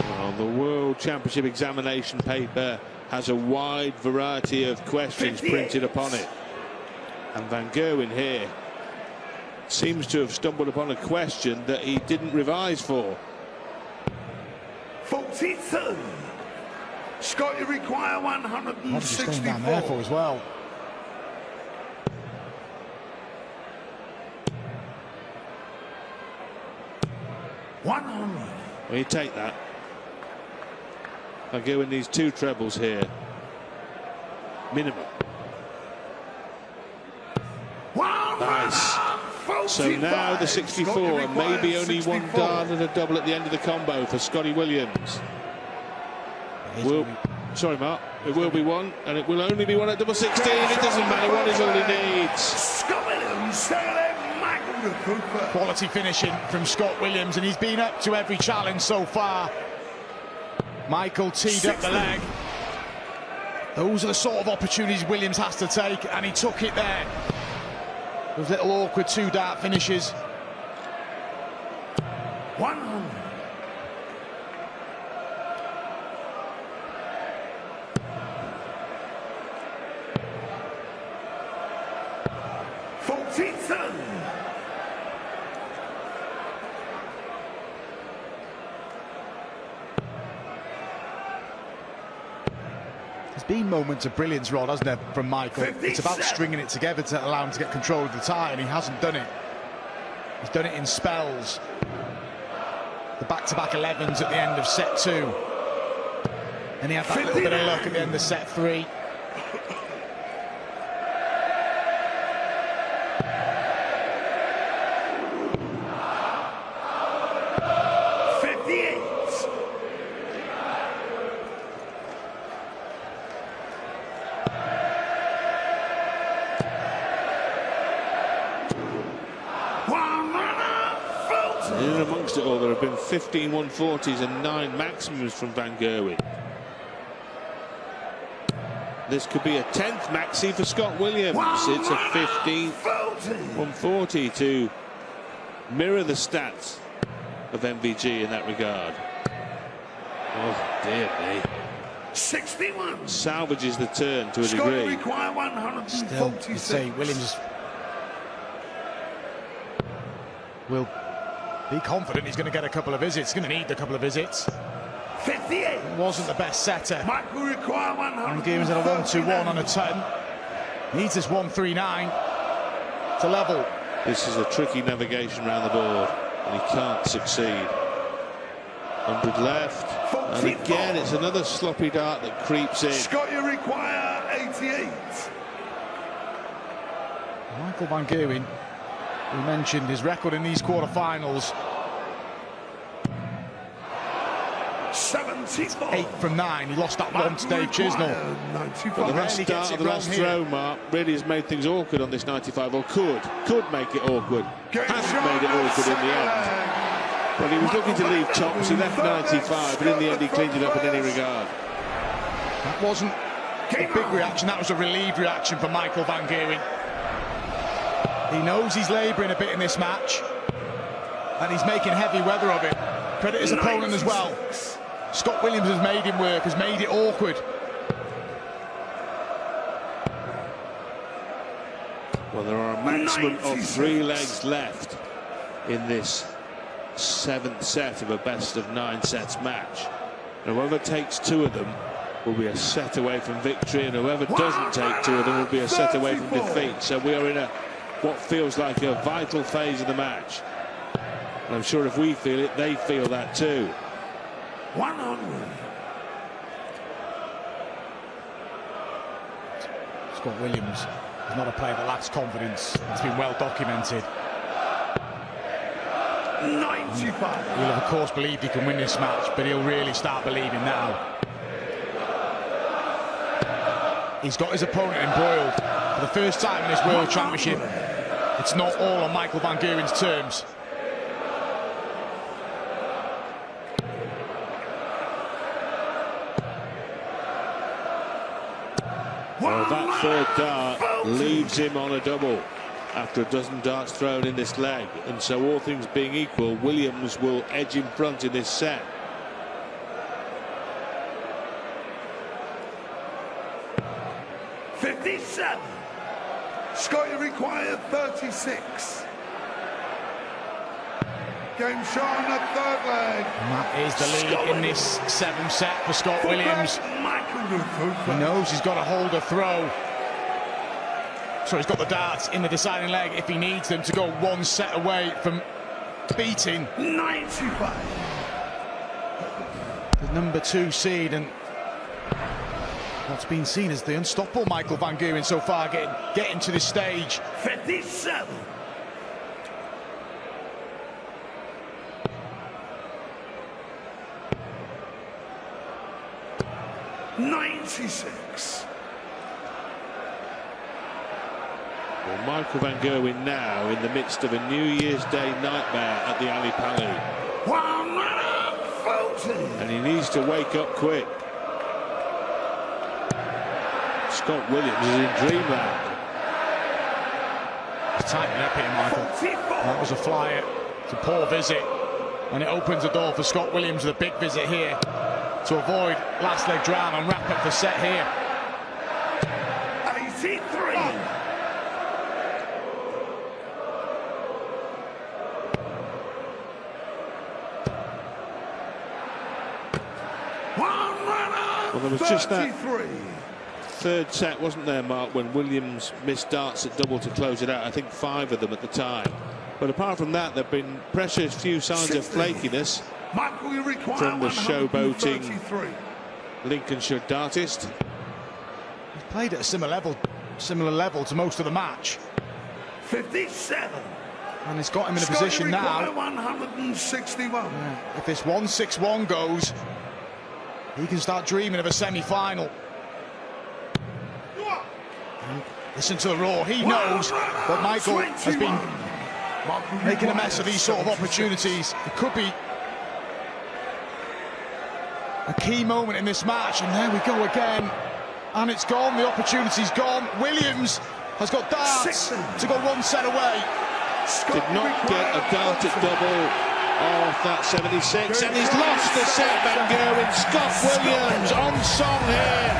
Well, the World Championship examination paper has a wide variety of questions printed upon it. And Van Gerwen here seems to have stumbled upon a question that he didn't revise for. 42. Scott, you require 164. Staying down there for as well. Well, you take that. Van Gerwen needs 2 trebles here. Minimum. Nice. So now the 64, and maybe only 1 dart and a double at the end of the combo for Scotty Williams. Sorry, Mark. It will be 1, and it will only be 1 at double 16. It doesn't matter. 1 is all he needs. Scott Williams, Quality finishing from Scott Williams, and he's been up to every challenge so far. Michael teed up the leg. Those are the sort of opportunities Williams has to take, and he took it there. Those little awkward 2 dart finishes. 100. There's been moments of brilliance, Rod, hasn't there, from Michael? It's about stringing it together to allow him to get control of the tie, and he hasn't done it. He's done it in spells. The back-to-back 11s at the end of set 2. And he had that little bit of luck at the end of set 3. In amongst it all, there have been 15 140s and 9 maximums from Van Gerwen. This could be a 10th maxi for Scott Williams. It's a 15th 140 to mirror the stats of MVG in that regard. Oh, dear me. 61. Salvages the turn to a degree. Require 146. Still, you'd say Williams will be confident he's going to get a couple of visits. He's going to need a couple of visits. 58. It wasn't the best setter. Michael require 100. Games at a 1-2-1 on a ton. Needs this 1-3-9 to level. This is a tricky navigation around the board, and he can't succeed. 100 left, and again it's another sloppy dart that creeps in. Scott, you require 88. Michael Van Gerwen, we mentioned his record in these quarterfinals. 74. 8 from 9. He lost that one to Dave Chisnell. But the last start of the last throw, Mark, really has made things awkward on this 95, or could make it awkward. Hasn't made it awkward in the end. Well, he was looking to leave tops. He left 95, but in the end he cleaned it up in any regard. That wasn't a big reaction, that was a relieved reaction for Michael Van Gerwen. He knows he's labouring a bit in this match, and he's making heavy weather of it. Credit his opponent as well. Scott Williams has made him work, has made it awkward. Well, there are a maximum of 3 legs left in this 7th set of a best-of-9 sets match. And whoever takes 2 of them will be a set away from victory, and whoever doesn't take 2 of them will be a set away from defeat. So we are in what feels like a vital phase of the match. And I'm sure if we feel it, they feel that too. 100. Scott Williams is not a player that lacks confidence. It's been well documented. 95. He'll have, of course, believed he can win this match, but he'll really start believing now. He's got his opponent embroiled for the first time in this World Championship. It's not all on Michael Van Gerwen's terms. Well, that 3rd dart leaves him on a double after a dozen darts thrown in this leg, and so all things being equal, Williams will edge in front in this set. $57. Scott, you require 36. Game shot on the 3rd leg. And that is the lead in this 7th set for Scott Williams. He knows he's got to hold a throw. So he's got the darts in the deciding leg if he needs them to go 1 set away from beating 95. the number 2 seed and what's been seen as the unstoppable Michael Van Gerwen so far, getting to this stage. 57. $96. Well, Michael Van Gerwen now in the midst of a New Year's Day nightmare at the Ali Pali. 140. And he needs to wake up quick. Scott Williams is in dreamland. He's tightening up here, Michael. 44. That was a flyer. It's a poor visit, and it opens the door for Scott Williams with a big visit here to avoid last leg drama and wrap up the set here. 83. Well, there was just that 3rd set, wasn't there, Mark, when Williams missed darts at double to close it out. I think 5 of them at the time. But apart from that, there have been precious few signs of flakiness from the showboating Lincolnshire dartist. He's played at a similar level to most of the match. 57. And it's got him in a position now. 161. If this 1-6-1 goes, he can start dreaming of a semi-final. Listen to the roar. He knows that Michael has been making a mess of these sort of opportunities. It could be a key moment in this match, and there we go again. And it's gone. The opportunity's gone. Williams has got darts to go 1 set away. Did not get a dart at double off that 76, and he's lost the set. Van Gerwen, Scott Williams on song here,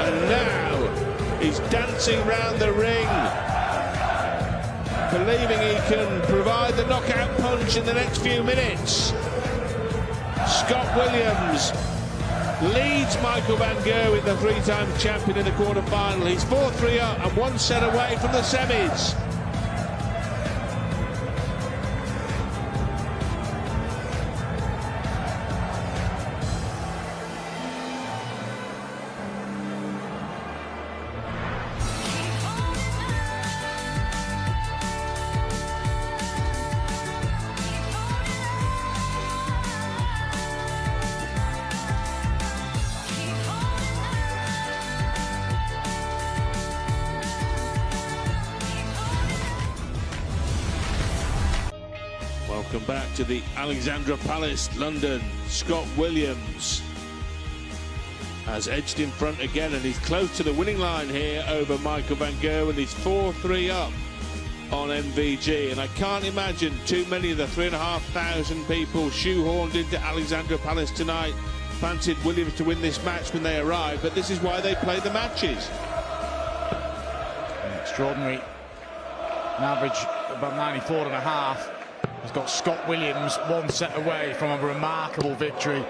and now he's dancing round the ring, believing he can provide the knockout punch in the next few minutes. Scott Williams leads Michael Van Gerwen, the 3-time champion, in the quarter-final. He's 4-3 up and 1 set away from the semis. Welcome back to the Alexandra Palace, London. Scott Williams has edged in front again, and he's close to the winning line here over Michael van Gerwen. He's 4-3 up on MVG, and I can't imagine too many of the 3,500 people shoehorned into Alexandra Palace tonight fancied Williams to win this match when they arrived, but this is why they play the matches. Extraordinary. An average about 94.5. Has got Scott Williams one set away from a remarkable victory.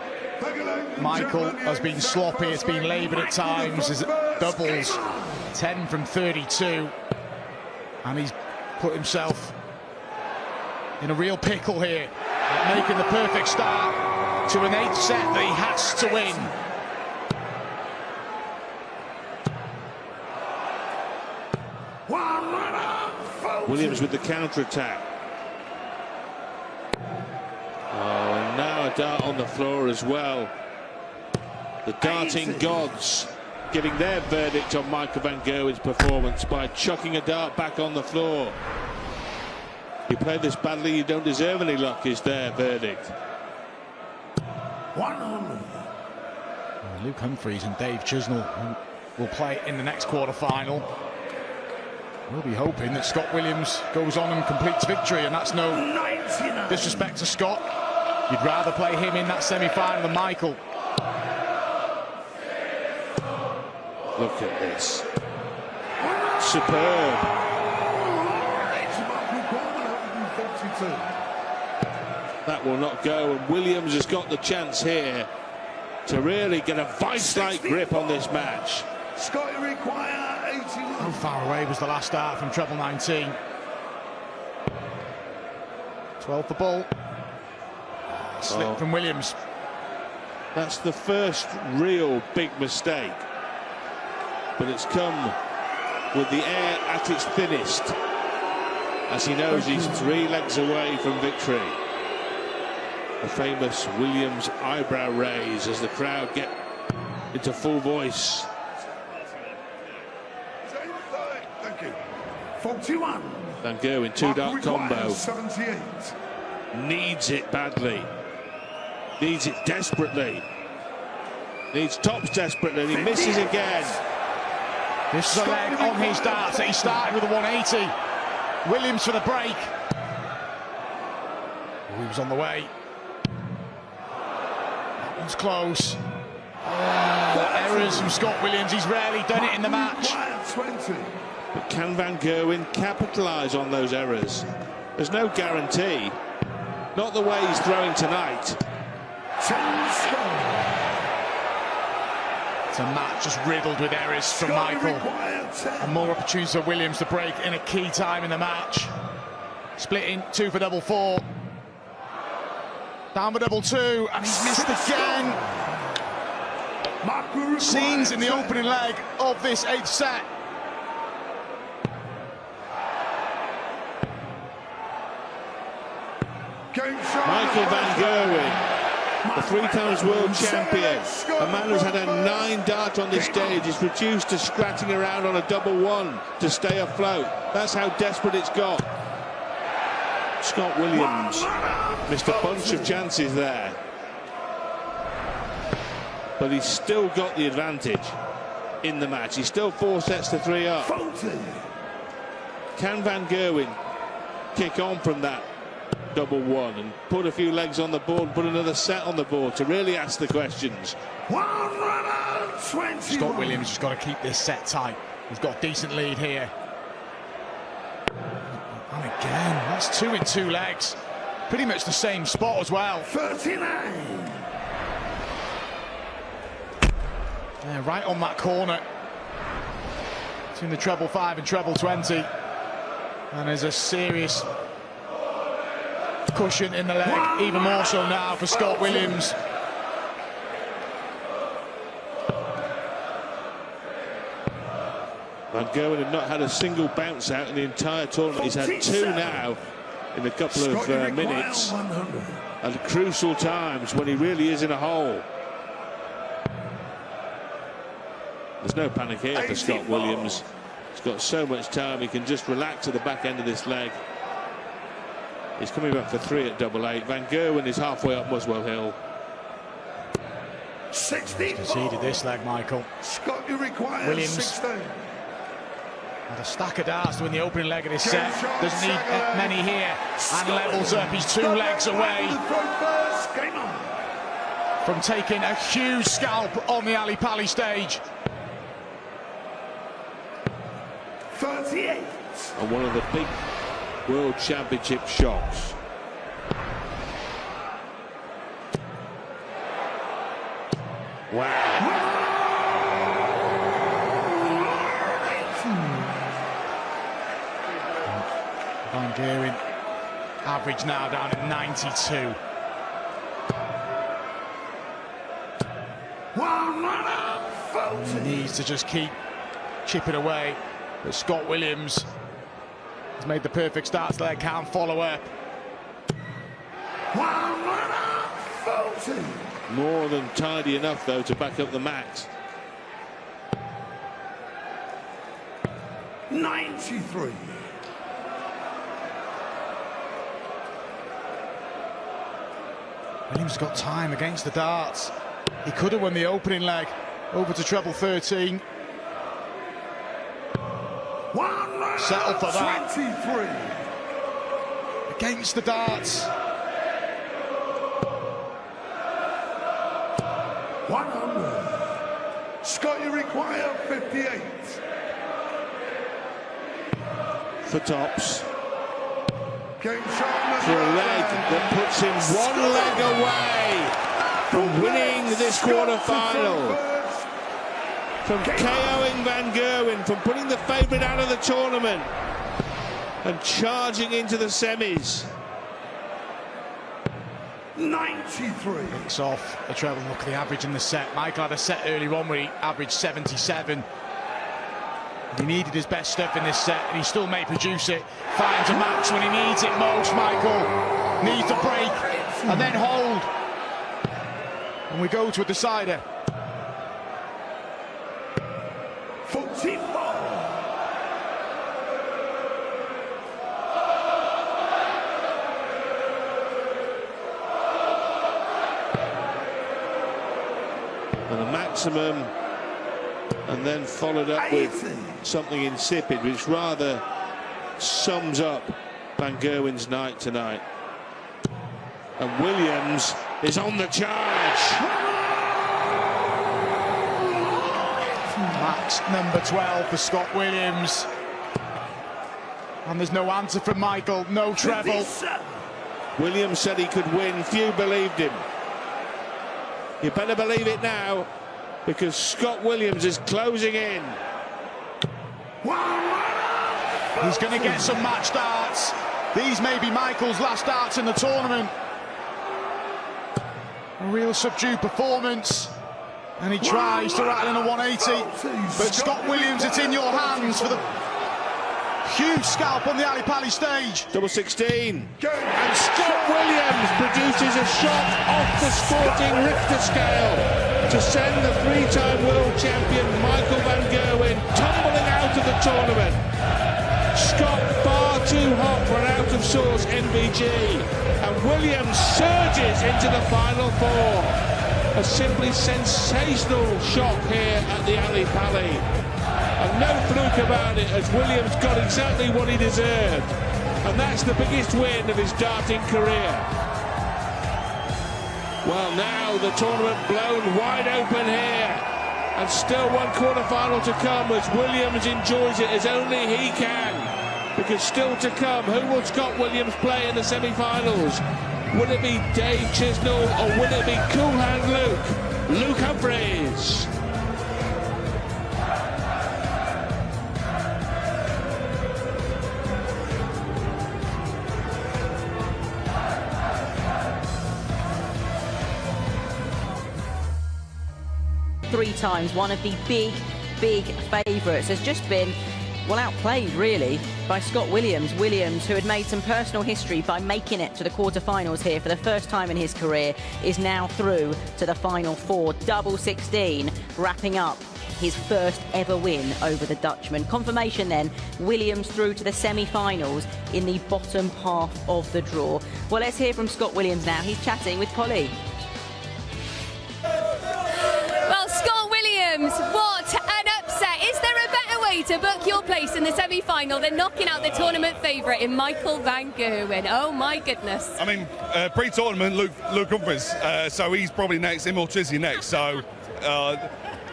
Michael has been sloppy, it's been laboured at times, his doubles 10 from 32, and he's put himself in a real pickle here, making the perfect start to an 8th set that he has to win. Williams with the counter-attack. Oh, and now a dart on the floor as well. The darting gods giving their verdict on Michael van Gerwen's performance by chucking a dart back on the floor. You play this badly, you don't deserve any luck, is their verdict. Luke Humphries and Dave Chisnell, who will play in the next quarter-final. We'll be hoping that Scott Williams goes on and completes victory, and that's no disrespect to Scott. You'd rather play him in that semi-final than Michael. Look at this. Superb. That will not go, and Williams has got the chance here to really get a vice-like grip on this match. Scotty require 81. How far away was the last start from treble 19? 12 the ball. Slip from Williams. That's the first real big mistake, but it's come with the air at its thinnest, as he knows he's 3 legs away from victory. The famous Williams eyebrow raise as the crowd get into full voice. Thank you. 41. Van Gerwen 2-dart combo. 78. Needs it badly. Needs it desperately. Needs tops desperately, and he misses again. This is a leg on his darts that he started with a 180. Williams for the break. Williams on the way. That one's close. Errors from Scott Williams. He's rarely done it in the match. 20. But can Van Gerwen capitalise on those errors? There's no guarantee. Not the way he's throwing tonight. It's a match just riddled with errors from Michael. And more opportunities for Williams to break in a key time in the match. Splitting 2 for double 4. Down for double 2, and he's missed again. Scenes in the opening leg of this 8th set. Michael van Gerwen, the 3-times world champion, a man who's had a 9-dart on this stage, is reduced to scratching around on a double 1 to stay afloat. That's how desperate it's got. Scott Williams missed a bunch of chances there, but he's still got the advantage in the match. He's still 4 sets to 3 up. Can Van Gerwen kick on from that double 1 and put a few legs on the board, put another set on the board to really ask the questions? Scott Williams has got to keep this set tight. He's got a decent lead here. And again, that's 2 in 2 legs. Pretty much the same spot as well. 39. Yeah, right on that corner between the treble 5 and treble 20. And there's a serious cushion in the leg, even more so now for Scott Williams. Van Gerwen had not had a single bounce out in the entire tournament. He's had 2 now in a couple of minutes at crucial times when he really is in a hole. There's no panic here for Scott Williams. He's got so much time, he can just relax at the back end of this leg. He's coming back for 3 at double 8. Van Gerwen is halfway up Muswell Hill. 64. Conceded this leg, Michael. Scott, you require Williams. 16. Had a stack of darts to win the opening leg of this set. Doesn't need many here. And levels up. He's 2 legs away from taking a huge scalp on the Ali Pali stage. 38. And one of the big World Championship shocks. Wow. Van Gerwen, average now down at 92. He needs to just keep chipping away. But Scott Williams has made the perfect start so they can't follow up. More than tidy enough, though, to back up the max. 93. Williams got time against the darts. He could have won the opening leg. Over to treble 13. Settle for that. 23. Against the darts. 100. Scott, you require 58. For tops. Game shot For a leg that puts him 1 leg away from winning this quarter-final. From KOing Van Gerwen, from putting the favourite out of the tournament and charging into the semis. 93. It's off a treble. Look at the average in the set. Michael had a set earlier on where he averaged 77. He needed his best stuff in this set, and he still may produce it. Finds a match when he needs it most, Michael. Needs to break and then hold. And we go to a decider. 44. And a maximum, and then followed up with something insipid, which rather sums up Van Gerwen's night tonight. And Williams is on the charge. Max number 12 for Scott Williams. And there's no answer from Michael, no treble. Williams said he could win, few believed him. You better believe it now, because Scott Williams is closing in. He's going to get some match darts. These may be Michael's last darts in the tournament. A real subdued performance. And he tries to rattle in a 180. But Scott Williams, it's in your hands for the huge scalp on the Ali Pali stage. Double 16. And Scott Williams produces a shot off the sporting Richter scale to send the 3-time world champion Michael Van Gerwen tumbling out of the tournament. Scott far too hot for an out-of-sorts MVG. And Williams surges into the final 4. A simply sensational shot here at the Ali Pali. And no fluke about it, as Williams got exactly what he deserved. And that's the biggest win of his darting career. Well, now the tournament blown wide open here. And still one quarter-final to come as Williams enjoys it as only he can. Because still to come, who will Scott Williams play in the semi-finals? Will it be Dave Chisnall or will it be Cool Hand Luke Humphreys? Three times one of the big favourites has just been, well, outplayed really by Scott Williams. Williams, who had made some personal history by making it to the quarterfinals here for the first time in his career, is now through to the final 4. Double 16, wrapping up his first ever win over the Dutchman. Confirmation then, Williams through to the semi-finals in the bottom half of the draw. Well, let's hear from Scott Williams now. He's chatting with Polly. Well, Scott Williams, what an upset. Is there a better way to book your place in the semi-final than knocking out the tournament favourite in Michael van Gerwen? Oh, my goodness. I mean, pre-tournament, Luke Humphries, so he's probably next, him or Chizzy next. So,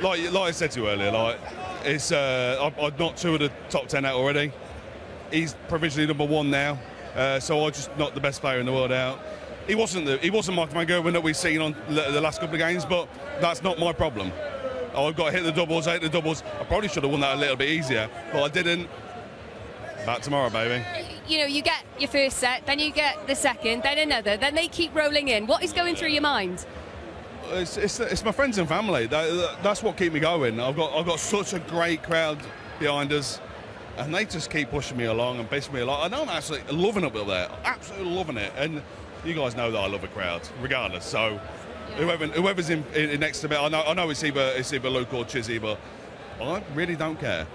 like I said to you earlier, I've knocked 2 of the top 10 out already. He's provisionally number 1 now, so I just knocked the best player in the world out. He wasn't Michael van Gerwen that we've seen on the last couple of games, but that's not my problem. I've got to hit the doubles, I hit the doubles. I probably should have won that a little bit easier, but I didn't. Back tomorrow, baby. You know, you get your first set, then you get the second, then another, then they keep rolling in. What is going through your mind? It's my friends and family. That's what keep me going. I've got such a great crowd behind us, and they just keep pushing me along and pushing me along. And I'm absolutely loving it up there, absolutely loving it. And you guys know that I love a crowd, regardless. So whoever's in next to me, I know it's either Luke or Chizzy, but I really don't care.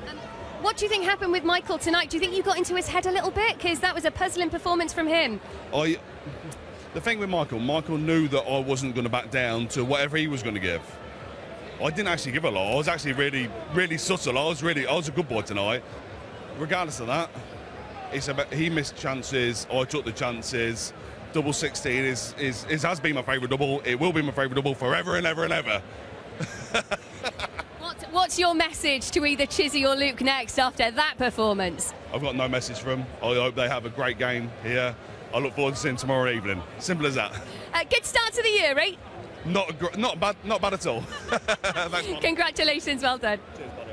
What do you think happened with Michael tonight? Do you think you got into his head a little bit? Because that was a puzzling performance from him. The thing with Michael knew that I wasn't going to back down to whatever he was going to give. I didn't actually give a lot. I was actually really, really subtle. I was a good boy tonight. Regardless of that, he missed chances. I took the chances. Double 16 has been my favourite double. It will be my favourite double forever and ever and ever. What's your message to either Chizzy or Luke next after that performance? I've got no message for them. I hope they have a great game here. I look forward to seeing them tomorrow evening. Simple as that. Good start to the year, right? Not bad at all. Thanks, congratulations, well done. Cheers, buddy.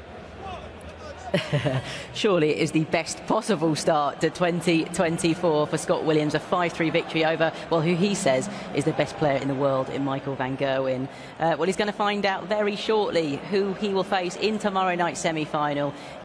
Surely it is the best possible start to 2024 for Scott Williams, a 5-3 victory over, well, who he says is the best player in the world in Michael van Gerwen. Well, he's going to find out very shortly who he will face in tomorrow night's semi-final